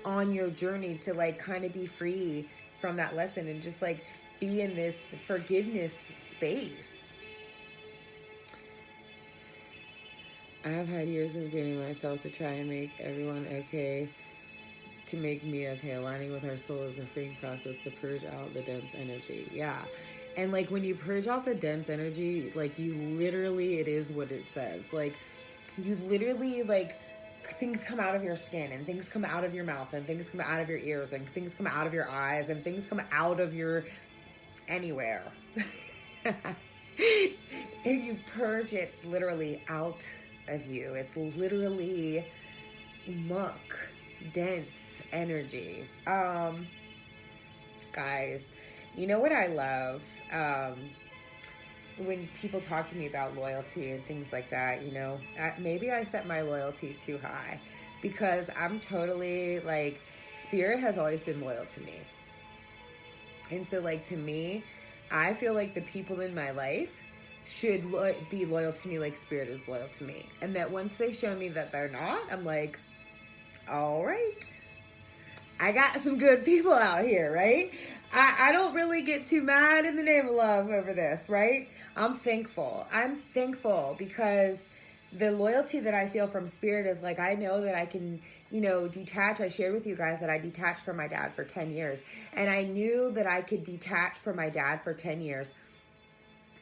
on your journey to like kind of be free from that lesson and just like be in this forgiveness space. I have had years of draining myself to try and make everyone okay, to make me okay. Aligning with our soul is a freeing process to purge out the dense energy. Yeah. And like when you purge out the dense energy, like you literally, it is what it says. Like you literally, like things come out of your skin and things come out of your mouth and things come out of your ears and things come out of your eyes and things come out of your anywhere. If you purge it literally out of you, it's literally muck. dense energy. Guys, you know what I love? When people talk to me about loyalty and things like that, maybe I set my loyalty too high, because I'm totally like, spirit has always been loyal to me. And so, like, to me, I feel like the people in my life should be loyal to me like spirit is loyal to me. And that once they show me that they're not, I'm like, all right, I got some good people out here, right? I don't really get too mad in the name of love over this, right? I'm thankful. I'm thankful because the loyalty that I feel from spirit is like, I know that I can, detach. I shared with you guys that I detached from my dad for 10 years. And I knew that I could detach from my dad for 10 years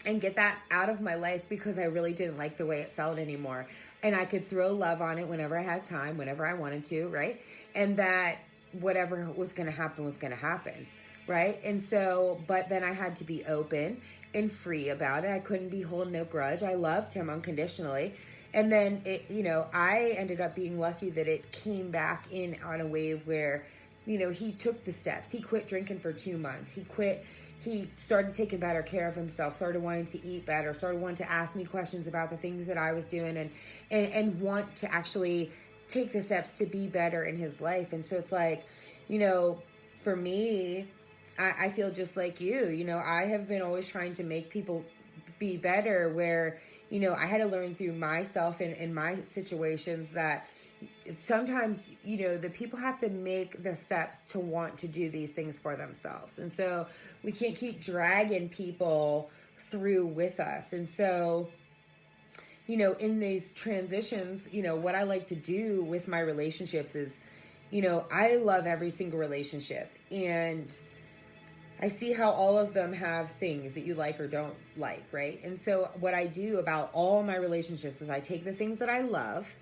and get that out of my life because I really didn't like the way it felt anymore. And I could throw love on it whenever I had time, whenever I wanted to, right? And that whatever was going to happen was going to happen, right? And so, but then I had to be open and free about it. I couldn't be holding no grudge. I loved him unconditionally. And then I ended up being lucky that it came back in on a wave where, he took the steps. He quit drinking for 2 months. He started taking better care of himself, started wanting to eat better, started wanting to ask me questions about the things that I was doing and want to actually take the steps to be better in his life. And so it's like, for me, I feel just like you, I have been always trying to make people be better where, I had to learn through myself and in my situations that sometimes, the people have to make the steps to want to do these things for themselves. And so we can't keep dragging people through with us. And so, in these transitions, what I like to do with my relationships is, I love every single relationship, and I see how all of them have things that you like or don't like, right? And so what I do about all my relationships is I take the things that I love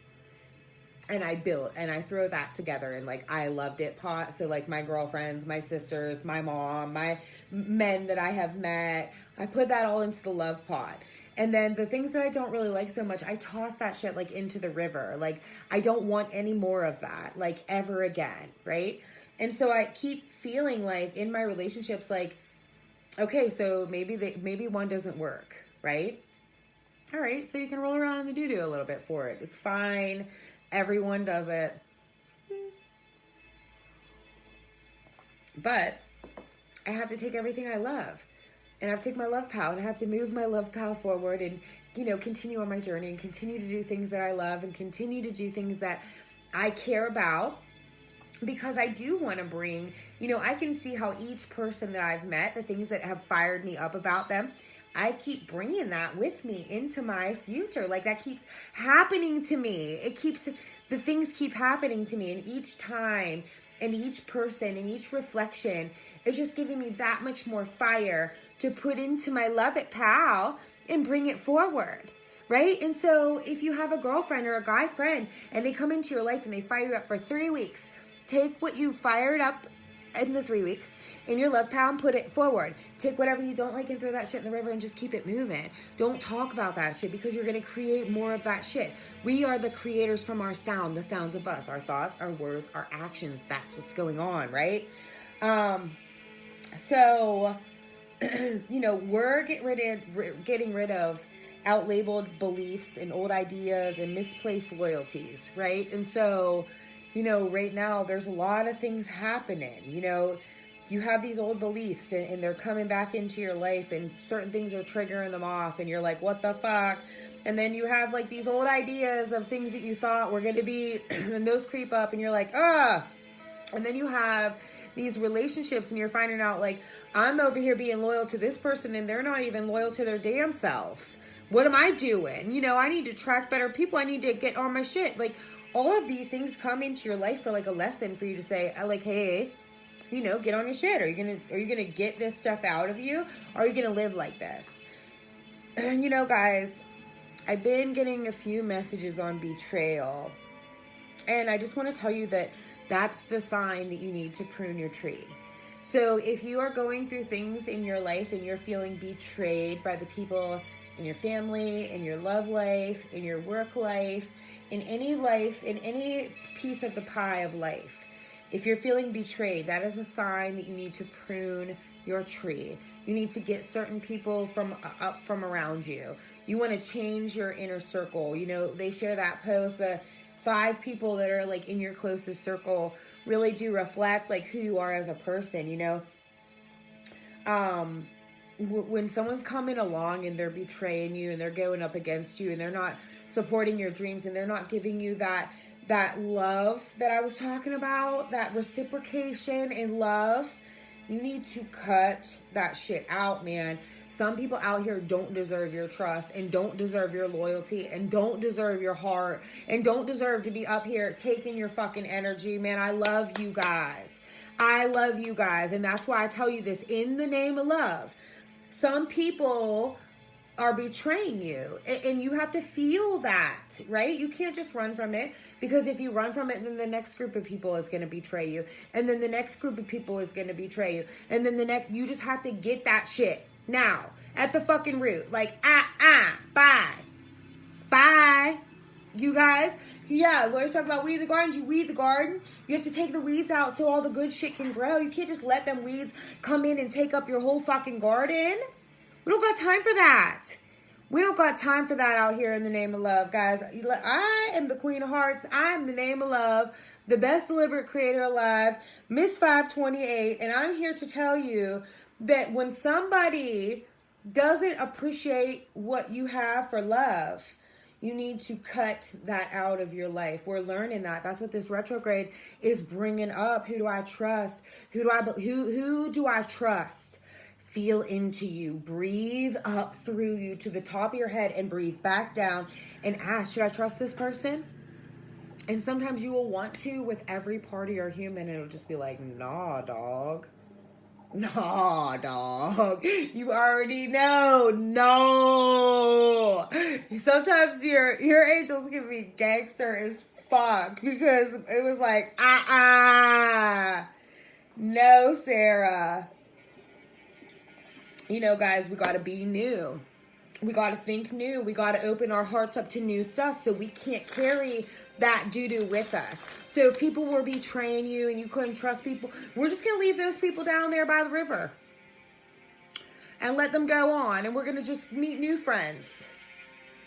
and I build and I throw that together in like I loved it pot. So like my girlfriends, my sisters, my mom, my men that I have met, I put that all into the love pot. And then the things that I don't really like so much, I toss that shit like into the river. Like I don't want any more of that like ever again, right? And so I keep feeling like in my relationships, like, okay, so maybe one doesn't work, right? All right, so you can roll around in the doo-doo a little bit for it. It's fine. Everyone does it. But I have to take everything I love. And I have to take my love pal and I have to move my love pal forward and, continue on my journey and continue to do things that I love and continue to do things that I care about. Because I do want to bring, I can see how each person that I've met, the things that have fired me up about them, I keep bringing that with me into my future. Like that keeps happening to me. The things keep happening to me. And each time and each person and each reflection is just giving me that much more fire to put into my love it pal and bring it forward. Right? And so if you have a girlfriend or a guy friend and they come into your life and they fire you up for 3 weeks, take what you fired up in the 3 weeks in your love pal and put it forward. Take whatever you don't like and throw that shit in the river and just keep it moving. Don't talk about that shit because you're going to create more of that shit. We are the creators from our sound, the sounds of us, our thoughts, our words, our actions. That's what's going on, right? So, we're getting rid of out-labeled beliefs and old ideas and misplaced loyalties, right? And so, right now there's a lot of things happening. You have these old beliefs and they're coming back into your life and certain things are triggering them off and you're like, what the fuck? And then you have like these old ideas of things that you thought were going to be and those creep up and you're like, ah. And then you have these relationships and you're finding out like, I'm over here being loyal to this person and they're not even loyal to their damn selves. What am I doing? I need to attract better people. I need to get on my shit. Like, all of these things come into your life for like a lesson for you to say, like, hey, get on your shit. Are you gonna get this stuff out of you? Or are you gonna live like this? Guys, I've been getting a few messages on betrayal. And I just want to tell you that that's the sign that you need to prune your tree. So if you are going through things in your life and you're feeling betrayed by the people in your family, in your love life, in your work life, in any life, in any piece of the pie of life, if you're feeling betrayed, that is a sign that you need to prune your tree. You need to get certain people from around you. You want to change your inner circle. You know, they share that post, the 5 people that are like in your closest circle really do reflect like who you are as a person, you know. When someone's coming along and they're betraying you and they're going up against you and they're not supporting your dreams and they're not giving you that love that I was talking about, that reciprocation and love, you need to cut that shit out, man. Some people out here don't deserve your trust and don't deserve your loyalty and don't deserve your heart and don't deserve to be up here taking your fucking energy, man. I love you guys. I love you guys. And that's why I tell you this in the name of love. Some people are betraying you and you have to feel that, right? You can't just run from it, because if you run from it, then the next group of people is going to betray you, and then the next group of people is going to betray you, and then the next, you just have to get that shit now at the fucking root. Like, bye, you guys. Yeah, lawyers talk about weed the garden. You weed the garden. You have to take the weeds out so all the good shit can grow. You can't just let them weeds come in and take up your whole fucking garden. We don't got time for that. We don't got time for that out here in the name of love, guys. I am the Queen of Hearts. I am the name of love, the best deliberate creator alive, Miss 528, and I'm here to tell you that when somebody doesn't appreciate what you have for love, you need to cut that out of your life. We're learning that. That's what this retrograde is bringing up. Who do I trust? Who do I trust? Feel into you. Breathe up through you to the top of your head and breathe back down and ask, should I trust this person? And sometimes you will want to with every part of your human. It'll just be like, nah, dog. Nah, dog. You already know. No. Sometimes your angels can be gangster as fuck, because it was like, no, Sarah. You know, guys, we got to be new. We got to think new. We got to open our hearts up to new stuff, so we can't carry that doo-doo with us. So if people were betraying you and you couldn't trust people, we're just going to leave those people down there by the river and let them go on. And we're going to just meet new friends.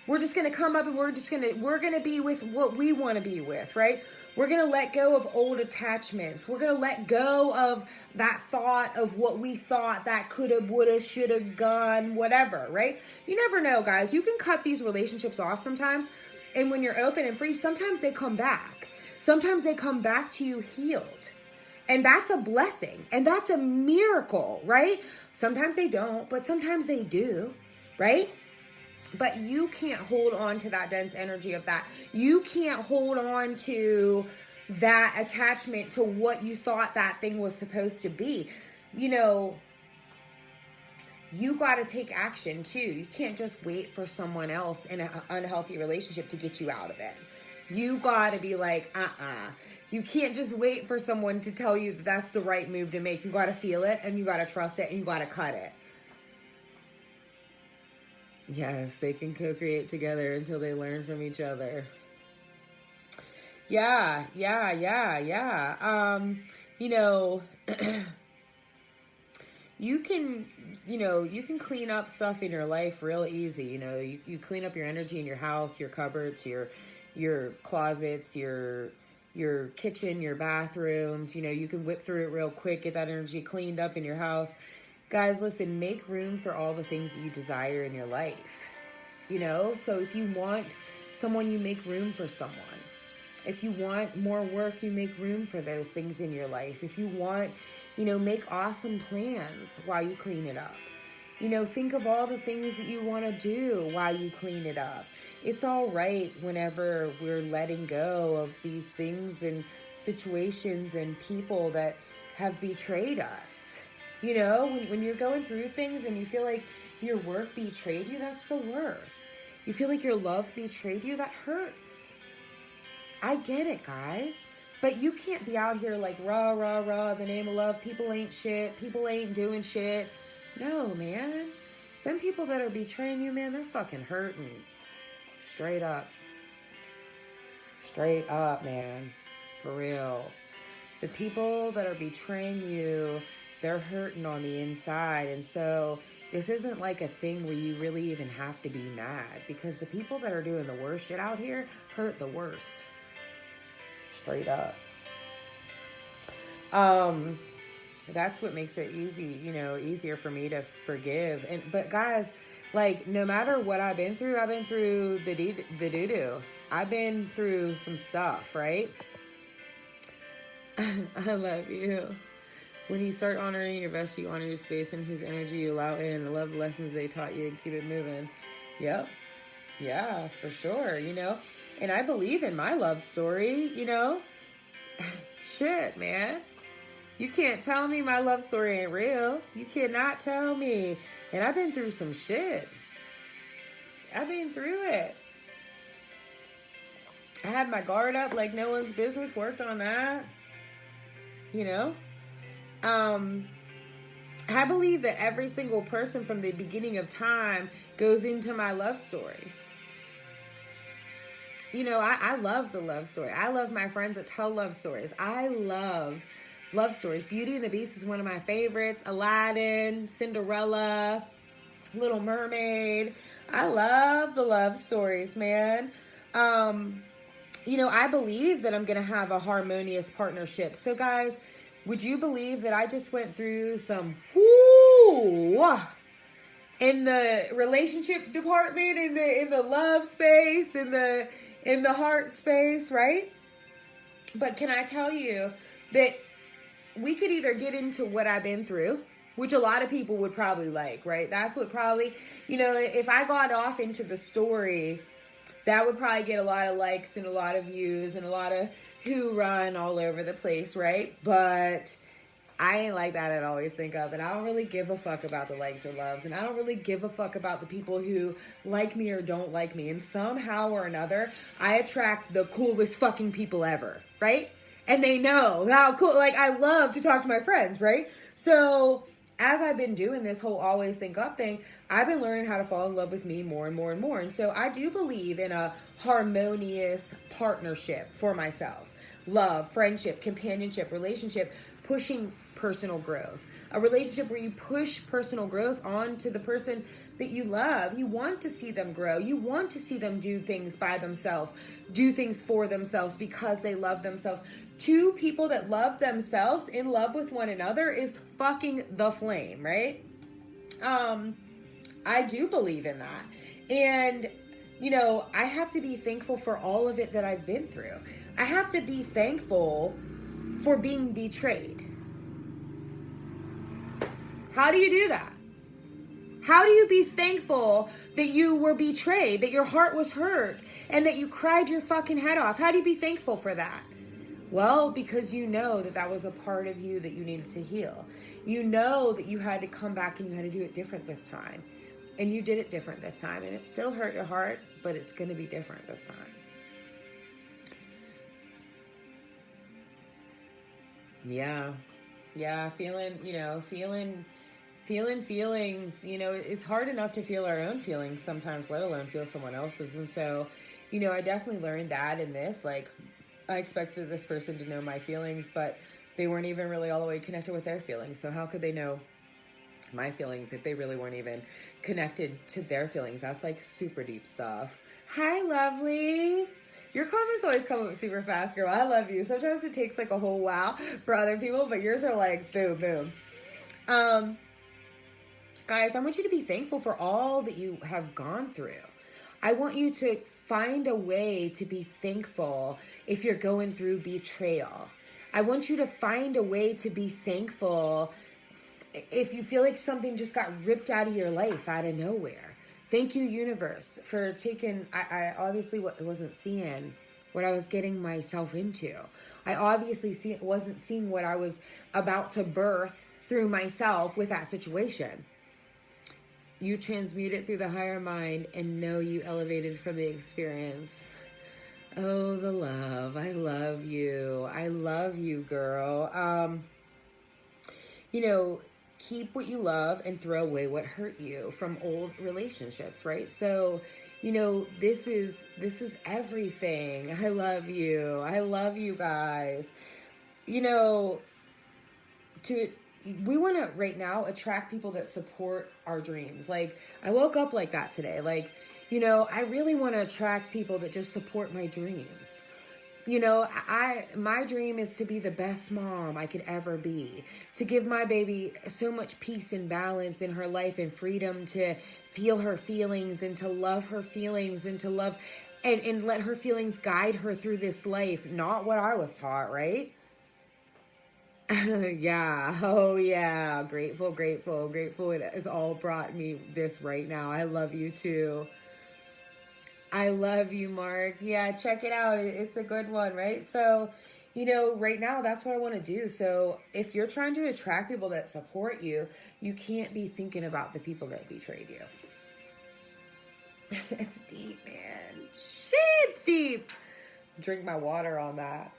We're just going to come up and we're going to be with what we want to be with, right? We're going to let go of old attachments. We're going to let go of that thought of what we thought that could have, would have, should have gone, whatever, right? You never know, guys. You can cut these relationships off sometimes. And when you're open and free, sometimes they come back. Sometimes they come back to you healed. And that's a blessing. And that's a miracle, right? Sometimes they don't, but sometimes they do, right? But you can't hold on to that dense energy of that. You can't hold on to that attachment to what you thought that thing was supposed to be. You know, you got to take action too. You can't just wait for someone else in an unhealthy relationship to get you out of it. You got to be like, You can't just wait for someone to tell you that that's the right move to make. You got to feel it, and you got to trust it, and you got to cut it. Yes, they can co-create together until they learn from each other. Yeah. You know, you can clean up stuff in your life real easy. You know, you clean up your energy in your house, your cupboards, your closets, your kitchen, your bathrooms. You know, you can whip through it real quick, get that energy cleaned up in your house. Guys, listen, make room for all the things that you desire in your life. You know, so if you want someone, you make room for someone. If you want more work, you make room for those things in your life. If you want, make awesome plans while you clean it up. Think of all the things that you want to do while you clean it up. It's all right whenever we're letting go of these things and situations and people that have betrayed us. When you're going through things and you feel like your work betrayed you, that's the worst. You feel like your love betrayed you, that hurts. I get it, guys. But you can't be out here like rah, rah, rah, the name of love. People ain't shit. People ain't doing shit. No, man. Them people that are betraying you, man, they're fucking hurting. Straight up. Straight up, man. For real. The people that are betraying you, they're hurting on the inside. And so this isn't like a thing where you really even have to be mad, because the people that are doing the worst shit out here hurt the worst. Straight up. That's what makes it easy, easier for me to forgive. But guys, like, no matter what I've been through the doo-doo. I've been through some stuff, right? I love you. When you start honoring your best, you honor your space and whose energy you allow in. I love the lessons they taught you and keep it moving. Yep. Yeah, for sure, And I believe in my love story, Shit, man. You can't tell me my love story ain't real. You cannot tell me. And I've been through some shit. I've been through it. I had my guard up like no one's business, worked on that. I believe that every single person from the beginning of time goes into my love story. I love the love story. I love my friends that tell love stories. I love love stories. Beauty and the Beast is one of my favorites. Aladdin, Cinderella, Little Mermaid. I love the love stories, man. I believe that I'm going to have a harmonious partnership. So guys, would you believe that I just went through some in the relationship department, in the love space, in the heart space, right? But can I tell you that we could either get into what I've been through, which a lot of people would probably like, right? That's what probably, if I got off into the story, that would probably get a lot of likes and a lot of views and a lot of hoorah and all over the place, right? But I ain't like that at Always Think Up, and I don't really give a fuck about the likes or loves, and I don't really give a fuck about the people who like me or don't like me, and somehow or another, I attract the coolest fucking people ever, right? And they know how cool, like, I love to talk to my friends, right? So as I've been doing this whole Always Think Up thing, I've been learning how to fall in love with me more and more and more. And so I do believe in a harmonious partnership for myself. Love, friendship, companionship, relationship, pushing personal growth. A relationship where you push personal growth onto the person that you love. You want to see them grow. You want to see them do things by themselves, do things for themselves because they love themselves. Two people that love themselves in love with one another is fucking the flame, right? I do believe in that. And, I have to be thankful for all of it that I've been through. I have to be thankful for being betrayed. How do you do that? How do you be thankful that you were betrayed, that your heart was hurt, and that you cried your fucking head off? How do you be thankful for that? Well, because you know that that was a part of you that you needed to heal. You know that you had to come back and you had to do it different this time. And you did it different this time. And it still hurt your heart, but it's going to be different this time. Yeah, feeling feelings, it's hard enough to feel our own feelings sometimes, let alone feel someone else's. And so, I definitely learned that in this. Like, I expected this person to know my feelings, but they weren't even really all the way connected with their feelings. So how could they know my feelings if they really weren't even connected to their feelings? That's like super deep stuff. Hi, lovely. Your comments always come up super fast, girl. I love you. Sometimes it takes like a whole wow for other people, but yours are like boom, boom. Guys, I want you to be thankful for all that you have gone through. I want you to find a way to be thankful if you're going through betrayal. I want you to find a way to be thankful if you feel like something just got ripped out of your life out of nowhere. Thank you, universe, for taking, I obviously wasn't seeing what I was getting myself into. I obviously wasn't seeing what I was about to birth through myself with that situation. You transmute it through the higher mind and know you elevated from the experience. Oh, the love. I love you. I love you, girl. Keep what you love and throw away what hurt you from old relationships, right? So this is everything. I love you. I love you guys. To we want to right now attract people that support our dreams. Like, I woke up like that today. Like, I really want to attract people that just support my dreams. My dream is to be the best mom I could ever be, to give my baby so much peace and balance in her life and freedom to feel her feelings and to love her feelings and to love and let her feelings guide her through this life, not what I was taught, right? Yeah. Oh, yeah. Grateful. It has all brought me this right now. I love you too. I love you, Mark. Yeah, check it out. It's a good one, right? So, right now, that's what I want to do. So, if you're trying to attract people that support you, you can't be thinking about the people that betrayed you. It's deep, man. Shit, it's deep. Drink my water on that.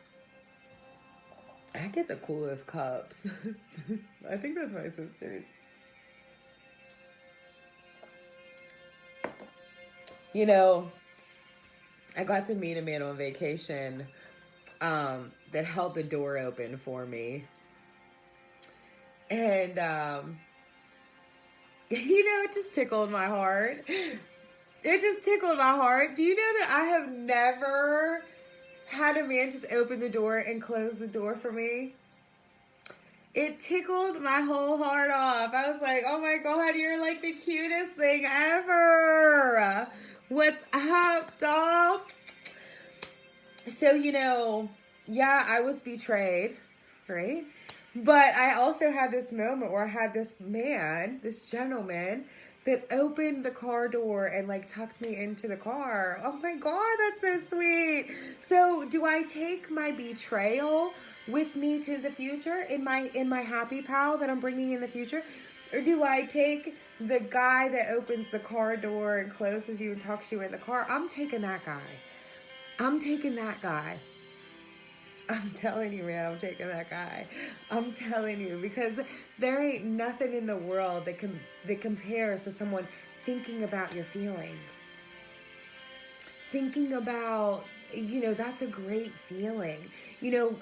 I get the coolest cups. I think that's my sister's. I got to meet a man on vacation that held the door open for me. And, it just tickled my heart. It just tickled my heart. Do you know that I have never had a man just open the door and close the door for me? It tickled my whole heart off. I was like, oh my God, you're like the cutest thing ever. What's up, doll? So, yeah, I was betrayed, right? But I also had this moment where I had this gentleman that opened the car door and like tucked me into the car. Oh my God, that's so sweet. So do I take my betrayal with me to the future in my happy pal that I'm bringing in the future? Or do I take the guy that opens the car door and closes you and talks you in the car? I'm taking that guy. I'm telling you, man, I'm taking that guy. I'm telling you, because there ain't nothing in the world that compares to someone thinking about your feelings. Thinking about, that's a great feeling.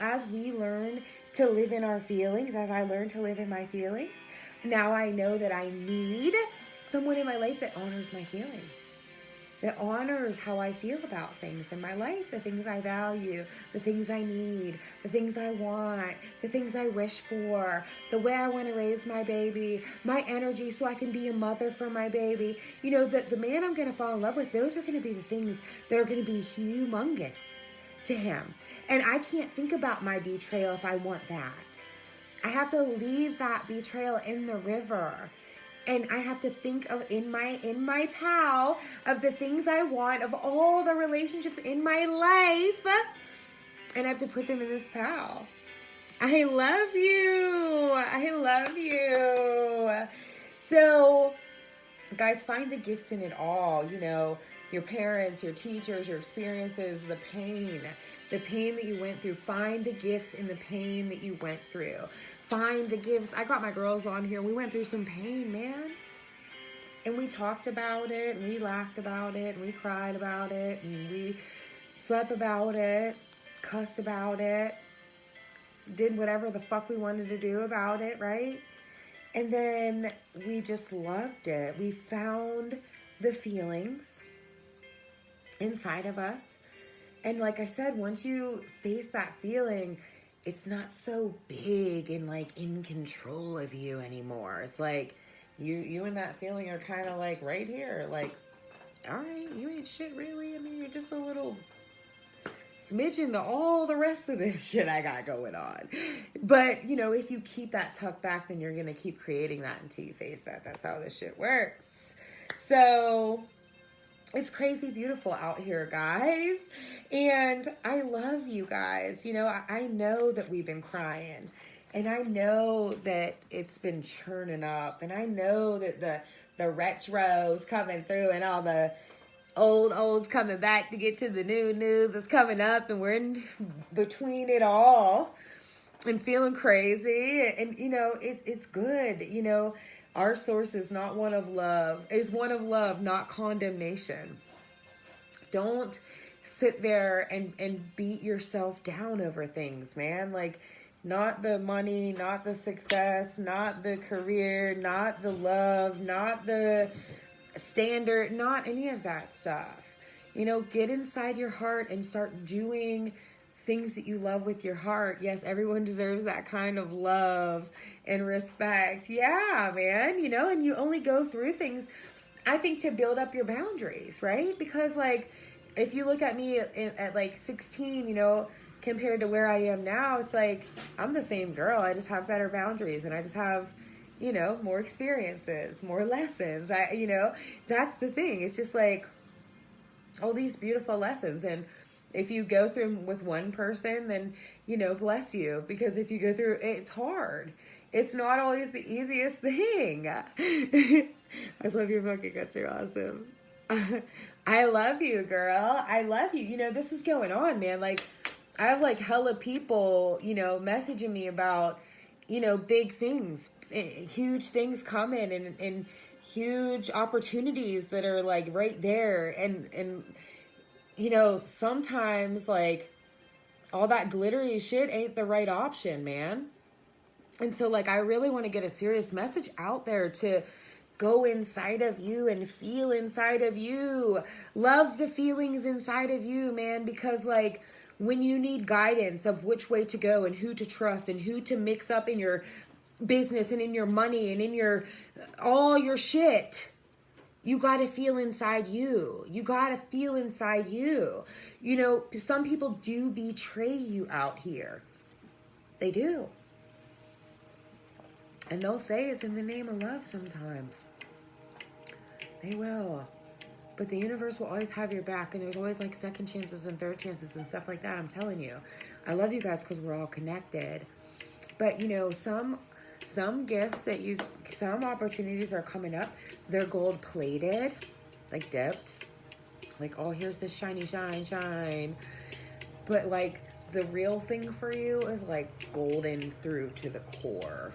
As we learn to live in our feelings, as I learn to live in my feelings, now I know that I need someone in my life that honors my feelings. That honors how I feel about things in my life, the things I value, the things I need, the things I want, the things I wish for, the way I want to raise my baby, my energy so I can be a mother for my baby. The man I'm going to fall in love with, those are going to be the things that are going to be humongous to him. And I can't think about my betrayal if I want that. I have to leave that betrayal in the river. And I have to think of in my pal of the things I want, of all the relationships in my life, and I have to put them in this pal. I love you. So, guys, find the gifts in it all. Your parents, your teachers, your experiences, the pain that you went through. Find the gifts in the pain that you went through. Find the gifts. I got my girls on here. We went through some pain, man. And we talked about it, and we laughed about it, and we cried about it, and we slept about it, cussed about it, did whatever the fuck we wanted to do about it, right? And then we just loved it. We found the feelings inside of us. And like I said, once you face that feeling, it's not so big and like in control of you anymore. It's like you and that feeling are kind of like right here. Like, all right, you ain't shit really. I mean, you're just a little smidgen to all the rest of this shit I got going on. But, if you keep that tucked back, then you're going to keep creating that until you face that. That's how this shit works. So it's crazy beautiful out here, guys. And I love you guys. I know that we've been crying. And I know that it's been churning up. And I know that the retro's coming through and all the old's coming back to get to the new that's coming up. And we're in between it all and feeling crazy. And, it's good. Our source is one of love, not condemnation. Don't sit there and beat yourself down over things, man. Like, not the money, not the success, not the career, not the love, not the standard, not any of that stuff. You know, get inside your heart and start doing things that you love with your heart. Yes, everyone deserves that kind of love and respect. Yeah, man, you know, and you only go through things, I think, to build up your boundaries, right? Because, like, if you look at me at like 16, you know, compared to where I am now, it's like, I'm the same girl. I just have better boundaries, and I just have, you know, more experiences, more lessons. You know, that's the thing. It's just like all these beautiful lessons. And if you go through them with one person, then, you know, bless you. Because if you go through, it's hard. It's not always the easiest thing. I love your fucking guts. You're awesome. I love you, girl. I love you. You know, this is going on, man. Like, I have like hella people, you know, messaging me about, you know, big things, huge things coming, and huge opportunities that are like right there. And, you know, sometimes like all that glittery shit ain't the right option, man. And so like, I really want to get a serious message out there to go inside of you and feel inside of you. Love the feelings inside of you, man, because like, when you need guidance of which way to go and who to trust and who to mix up in your business and in your money and in your all your shit, you got to feel inside you. You got to feel inside you. You know, some people do betray you out here. They do. And they'll say it's in the name of love sometimes. They will. But the universe will always have your back, and there's always like second chances and third chances and stuff like that. I'm telling you. I love you guys because we're all connected. But, you know, some gifts that some opportunities are coming up. They're gold plated, like dipped. Like, oh, here's this shiny shine. But like, the real thing for you is like golden through to the core.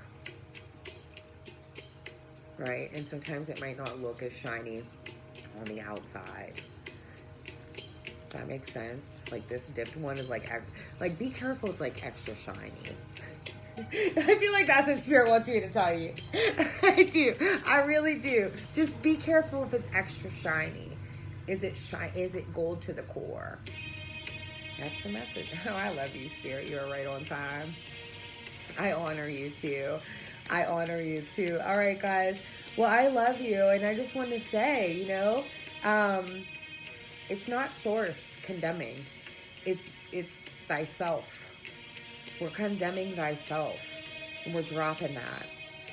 Right? And sometimes it might not look as shiny on the outside. Does that make sense? Like, this dipped one is like be careful, it's like extra shiny. I feel like that's what Spirit wants me to tell you. I do. I really do. Just be careful if it's extra shiny. Is it gold to the core? That's the message. Oh, I love you, Spirit. You're right on time. I honor you too. I honor you too. All right, guys. Well, I love you, and I just want to say, you know, it's not source condemning. It's thyself. We're condemning thyself, and we're dropping that.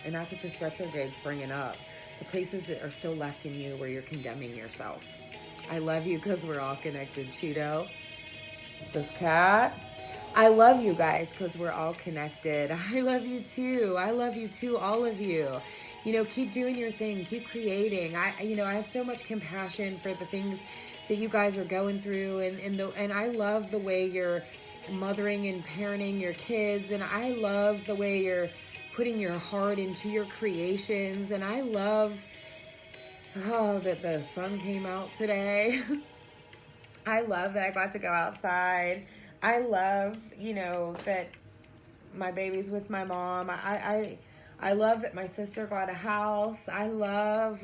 And that's what this retrograde's bringing up. The places that are still left in you where you're condemning yourself. I love you because we're all connected, Cheeto. This cat. I love you guys because we're all connected. I love you too. I love you too, all of you. You know, keep doing your thing. Keep creating. I have so much compassion for the things that you guys are going through, and I love the way you're mothering and parenting your kids, and I love the way you're putting your heart into your creations, and I love that the sun came out today. I love that I got to go outside. I love, you know, that my baby's with my mom. I love that my sister got a house. I love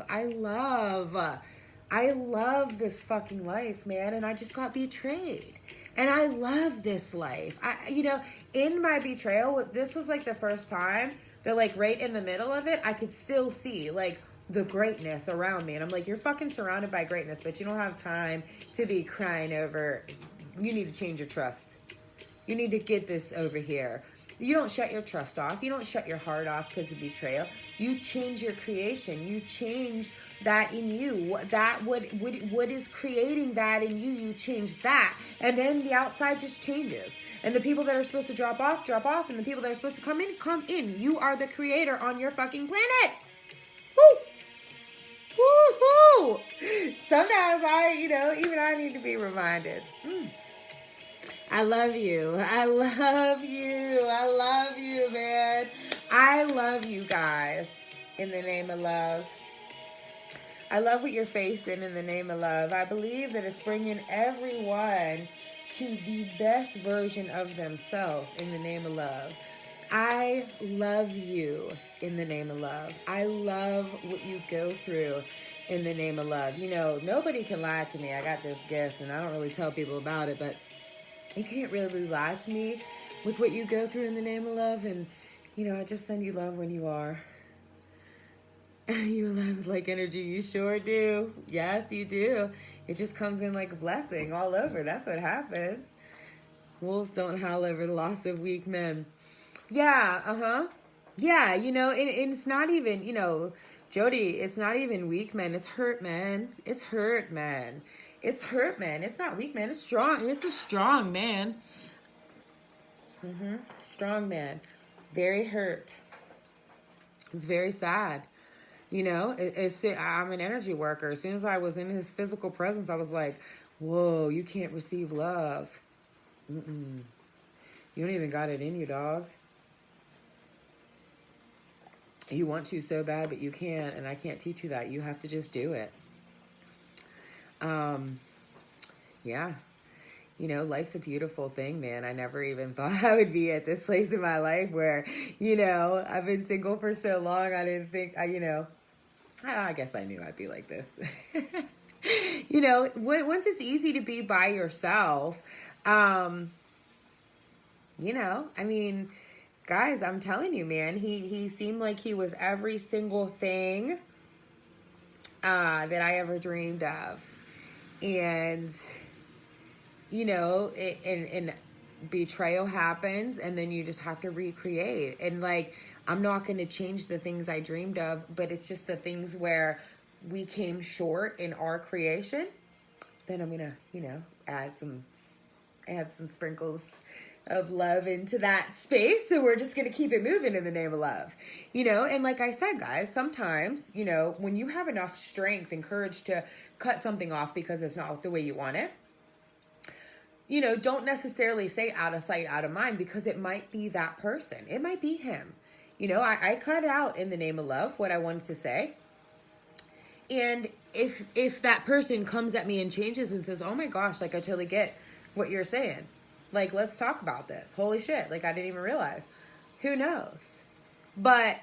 this fucking life, man. And I just got betrayed. And I love this life. You know, in my betrayal, this was like the first time that, like, right in the middle of it, I could still see, like, the greatness around me. And I'm like, you're fucking surrounded by greatness, but you don't have time to be crying over. You need to change your trust. You need to get this over here. You don't shut your trust off. You don't shut your heart off because of betrayal. You change your creation. You change that in you. That what is creating that in you, you change that. And then the outside just changes. And the people that are supposed to drop off. And the people that are supposed to come in. You are the creator on your fucking planet. Woo! Woo-hoo! Sometimes even I need to be reminded. I love you. I love you. I love you, man. I love you guys in the name of love. I love what you're facing in the name of love. I believe that it's bringing everyone to the best version of themselves in the name of love. I love you in the name of love. I love what you go through in the name of love. You know, nobody can lie to me. I got this gift and I don't really tell people about it, but you can't really lie to me with what you go through in the name of love. And, you know, I just send you love when you are. You align with like energy. You sure do. Yes, you do. It just comes in like a blessing all over. That's what happens. Wolves don't howl over the loss of weak men. Yeah, yeah, you know, and it's not even, you know, Jody, it's not even weak men. It's hurt men. It's hurt men. It's hurt men. It's not weak men. It's strong. It's a strong man. Strong man. Very hurt. It's very sad. You know, I'm an energy worker. As soon as I was in his physical presence, I was like, whoa, you can't receive love. You don't even got it in you, dog. You want to so bad, but you can't, and I can't teach you that. You have to just do it. Yeah. You know, life's a beautiful thing, man. I never even thought I would be at this place in my life where, you know, I've been single for so long. I didn't think, I guess I knew I'd be like this. You know, once it's easy to be by yourself, you know, I mean, guys, I'm telling you, man, he seemed like he was every single thing that I ever dreamed of. And, you know, and betrayal happens, and then you just have to recreate. And, like, I'm not going to change the things I dreamed of, but it's just the things where we came short in our creation. Then I'm going to, you know, add some sprinkles of love into that space. So we're just going to keep it moving in the name of love, you know? And like I said, guys, sometimes, you know, when you have enough strength and courage to cut something off because it's not the way you want it, you know, don't necessarily say out of sight, out of mind, because it might be that person. It might be him. You know, I cut out in the name of love what I wanted to say. And if that person comes at me and changes and says, oh my gosh, like I totally get what you're saying. Like, let's talk about this. Holy shit. Like, I didn't even realize. Who knows? But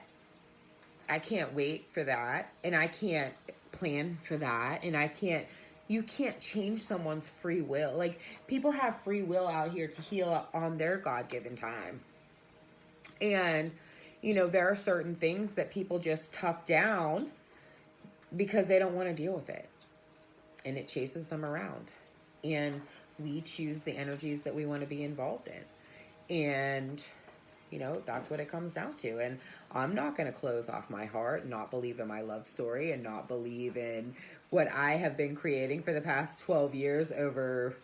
I can't wait for that. And I can't plan for that. And you can't change someone's free will. Like, people have free will out here to heal on their God-given time. And, you know, there are certain things that people just tuck down because they don't want to deal with it. And it chases them around. And we choose the energies that we want to be involved in. And, you know, that's what it comes down to. And I'm not going to close off my heart, not believe in my love story, and not believe in what I have been creating for the past 12 years over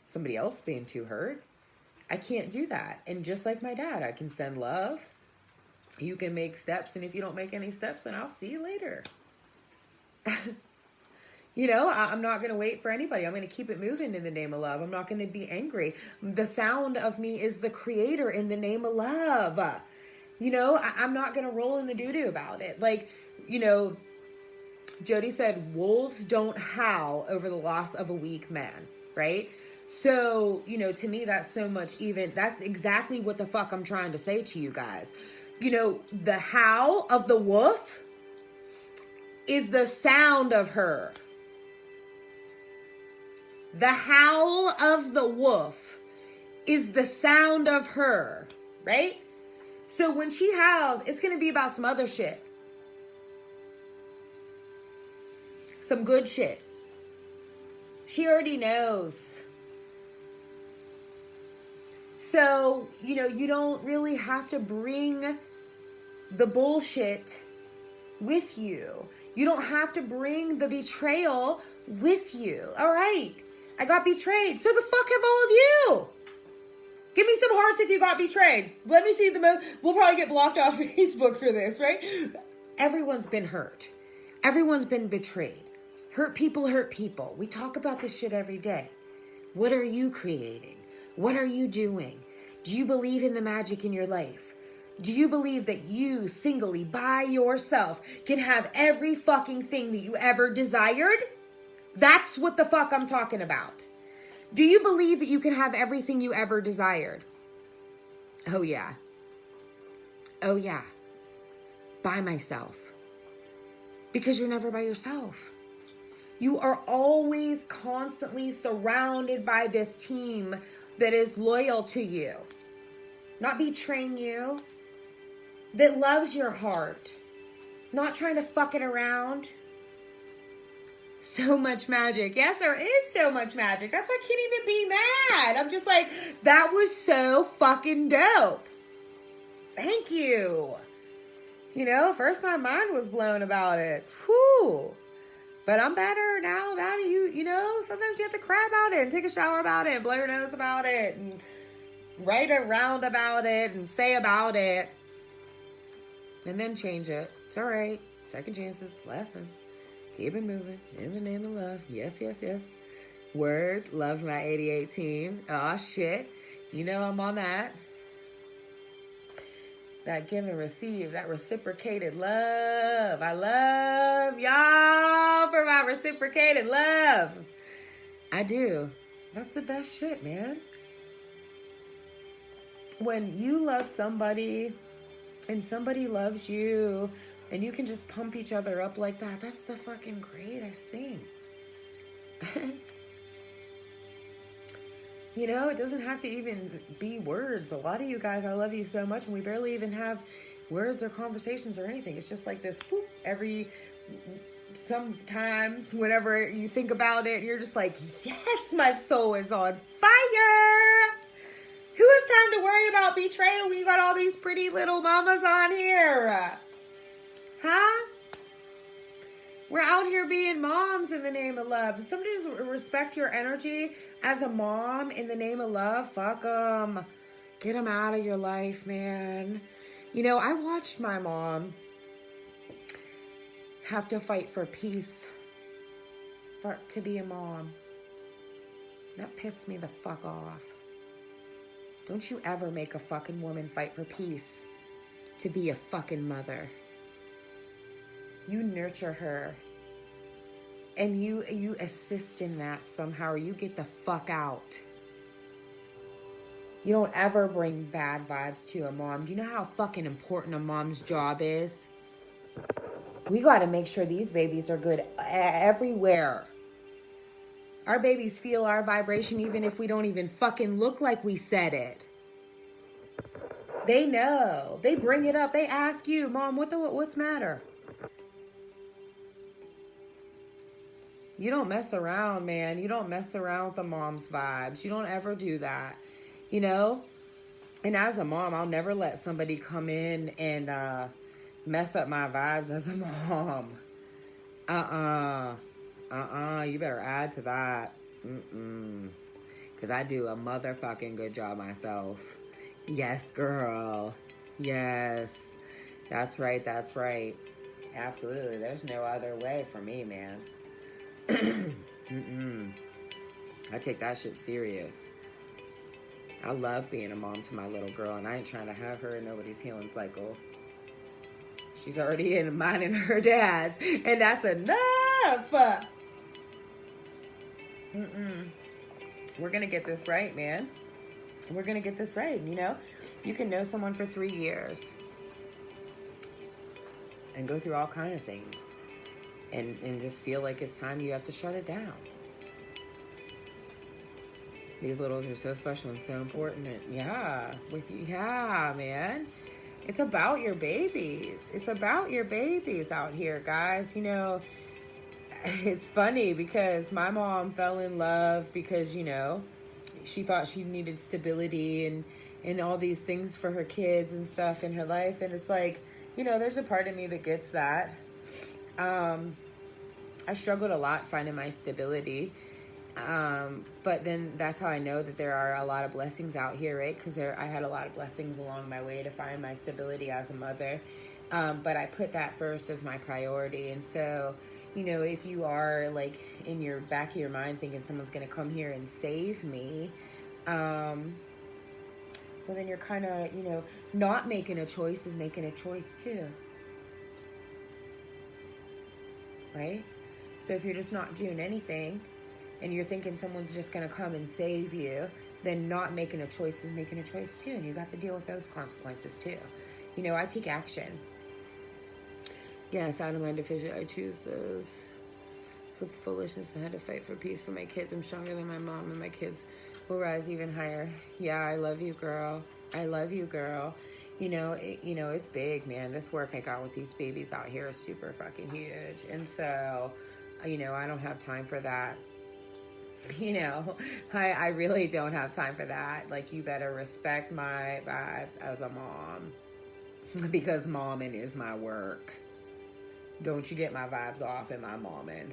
somebody else being too hurt. I can't do that. And just like my dad, I can send love. You can make steps. And if you don't make any steps, then I'll see you later. You know, I'm not going to wait for anybody. I'm going to keep it moving in the name of love. I'm not going to be angry. The sound of me is the creator in the name of love. You know, I'm not going to roll in the doo-doo about it. Like, you know, Jody said, wolves don't howl over the loss of a weak man, right? So, you know, to me, that's exactly what the fuck I'm trying to say to you guys. You know, the howl of the wolf is the sound of her. The howl of the wolf is the sound of her, right? So when she howls, it's going to be about some other shit. Some good shit. She already knows. So, you know, you don't really have to bring the bullshit with you. You don't have to bring the betrayal with you. All right. I got betrayed. So the fuck have all of you? Give me some hearts if you got betrayed. Let me see we'll probably get blocked off Facebook for this, right? Everyone's been hurt. Everyone's been betrayed. Hurt people. We talk about this shit every day. What are you creating? What are you doing? Do you believe in the magic in your life? Do you believe that you singly by yourself can have every fucking thing that you ever desired? That's what the fuck I'm talking about. Do you believe that you can have everything you ever desired? Oh yeah. Oh yeah. By myself. Because you're never by yourself. You are always constantly surrounded by this team that is loyal to you. Not betraying you. That loves your heart. Not trying to fuck it around. So much magic. Yes, there is so much magic. That's why I can't even be mad. I'm just like, that was so fucking dope. Thank you. You know, first my mind was blown about it. Whew. But I'm better now about it. You know, sometimes you have to cry about it and take a shower about it and blow your nose about it and write around about it and say about it. And then change it. It's all right. Second chances, lessons. Keep it moving. In the name of love. Yes, yes, yes. Word. Love my 88 team. Aw, shit. You know I'm on that. That give and receive. That reciprocated love. I love y'all for my reciprocated love. I do. That's the best shit, man. When you love somebody and somebody loves you, and you can just pump each other up like that. That's the fucking greatest thing. You know, it doesn't have to even be words. A lot of you guys, I love you so much, and we barely even have words or conversations or anything. It's just like this, whoop, sometimes whenever you think about it, you're just like, yes, my soul is on fire. Who has time to worry about betrayal when you got all these pretty little mamas on here? Huh? We're out here being moms in the name of love. If somebody doesn't respect your energy as a mom in the name of love, fuck them. Get them out of your life, man. You know, I watched my mom have to fight for peace to be a mom. That pissed me the fuck off. Don't you ever make a fucking woman fight for peace to be a fucking mother. You nurture her, and you assist in that somehow, or you get the fuck out. You don't ever bring bad vibes to a mom. Do you know how fucking important a mom's job is? We got to make sure these babies are good everywhere. Our babies feel our vibration even if we don't even fucking look like we said it. They know. They bring it up. They ask you, Mom, what's matter? You don't mess around, man. You don't mess around with the mom's vibes. You don't ever do that, you know? And as a mom, I'll never let somebody come in and mess up my vibes as a mom. You better add to that. Because I do a motherfucking good job myself. Yes, girl. Yes. That's right. That's right. Absolutely. There's no other way for me, man. I take that shit serious. I love being a mom to my little girl, and I ain't trying to have her in nobody's healing cycle. She's already in mine and her dad's, and that's enough. We're gonna get this right, man. We're gonna get this right. You know, you can know someone for 3 years and go through all kind of things. And just feel like it's time you have to shut it down. These littles are so special and so important. Yeah, man. It's about your babies. It's about your babies out here, guys. You know, it's funny because my mom fell in love because, you know, she thought she needed stability and all these things for her kids and stuff in her life. And it's like, you know, there's a part of me that gets that. I struggled a lot finding my stability. But then that's how I know that there are a lot of blessings out here, right? Because I had a lot of blessings along my way to find my stability as a mother. But I put that first as my priority. And so, you know, if you are like in your back of your mind thinking someone's going to come here and save me, well, then you're kind of, not making a choice is making a choice too. Right? So if you're just not doing anything and you're thinking someone's just going to come and save you, then not making a choice is making a choice too. And you got to deal with those consequences too. I take action. Yes, out of my division, I choose those. With foolishness, I had to fight for peace for my kids. I'm stronger than my mom, and my kids will rise even higher. Yeah, I love you, girl. I love you, girl. It's big, man. This work I got with these babies out here is super fucking huge. And so, I don't have time for that. I really don't have time for that. Like, you better respect my vibes as a mom. Because momming is my work. Don't you get my vibes off in my momming.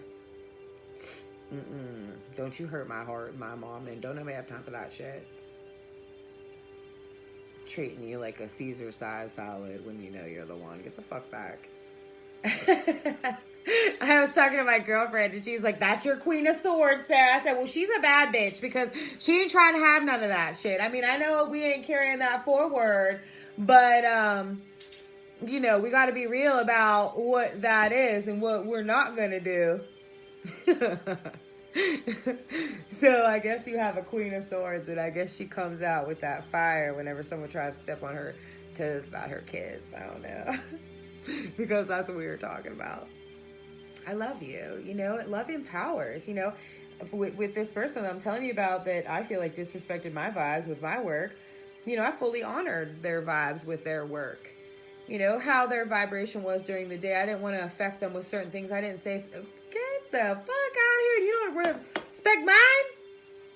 Don't you hurt my heart, my momming. Don't nobody have time for that shit. Treating you like a Caesar size salad when you know you're the one. Get the fuck back. I was talking to my girlfriend and she's like, that's your queen of swords, Sarah. I said, well, she's a bad bitch because she ain't trying to have none of that shit. I mean, I know we ain't carrying that forward, but, we got to be real about what that is and what we're not going to do. So I guess you have a queen of swords, and I guess she comes out with that fire whenever someone tries to step on her toes about her kids. I don't know. Because that's what we were talking about. I love you. Love empowers. With this person I'm telling you about that I feel like disrespected my vibes with my work, I fully honored their vibes with their work. How their vibration was during the day. I didn't want to affect them with certain things. I didn't say, get the fuck out here. You don't respect mine?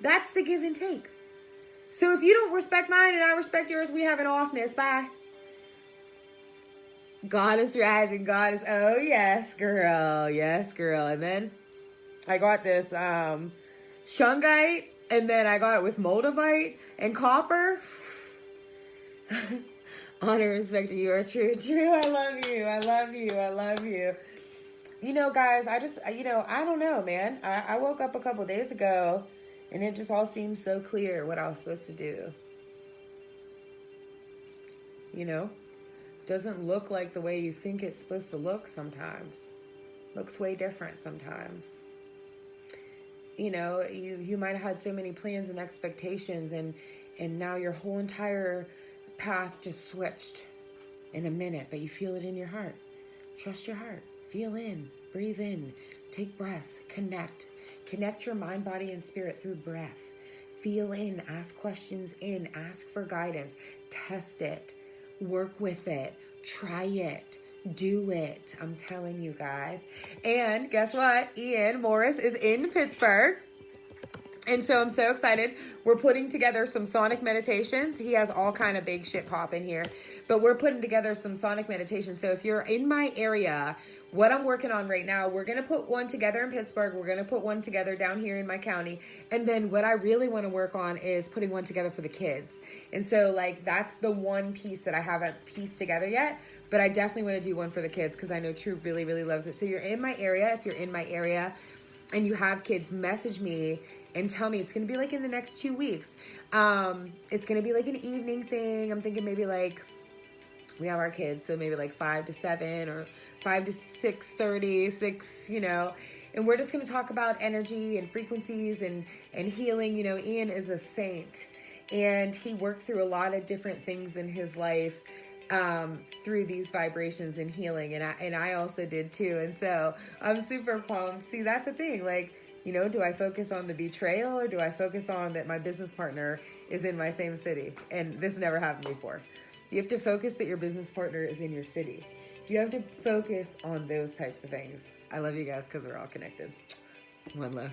That's the give and take. So if you don't respect mine and I respect yours, we have an offness. Bye. Goddess rising, goddess. Oh, yes, girl. Yes, girl. And then I got this shungite, and then I got it with moldavite and copper. Honor and respect to you are true. True. I love you. I love you. I love you. Guys, I don't know, man. I woke up a couple days ago and it just all seemed so clear what I was supposed to do. Doesn't look like the way you think it's supposed to look sometimes. Looks way different sometimes. You might have had so many plans and expectations and now your whole entire path just switched in a minute, but you feel it in your heart. Trust your heart. Feel in, breathe in, take breaths, connect your mind, body, and spirit through breath. Feel in, ask questions in, ask for guidance, test it, work with it, try it, do it. I'm telling you guys. And guess what? Ian Morris is in Pittsburgh. And so I'm so excited. We're putting together some sonic meditations. He has all kind of big shit pop in here, but we're putting together some sonic meditations. So if you're in my area, what I'm working on right now, we're going to put one together in Pittsburgh. We're going to put one together down here in my county. And then what I really want to work on is putting one together for the kids. And so that's the one piece that I haven't pieced together yet, but I definitely want to do one for the kids because I know True really, really loves it. So you're in my area. If you're in my area and you have kids, message me and tell me. It's going to be in the next 2 weeks. It's going to be an evening thing. I'm thinking maybe we have our kids, so maybe 5 to 7 or 5 to 6:30, 6, and we're just going to talk about energy and frequencies and healing. Ian is a saint and he worked through a lot of different things in his life through these vibrations and healing. And I also did too. And so I'm super pumped. See, that's the thing. Do I focus on the betrayal or do I focus on that my business partner is in my same city? And this never happened before. You have to focus that your business partner is in your city. You have to focus on those types of things. I love you guys because we're all connected. One love.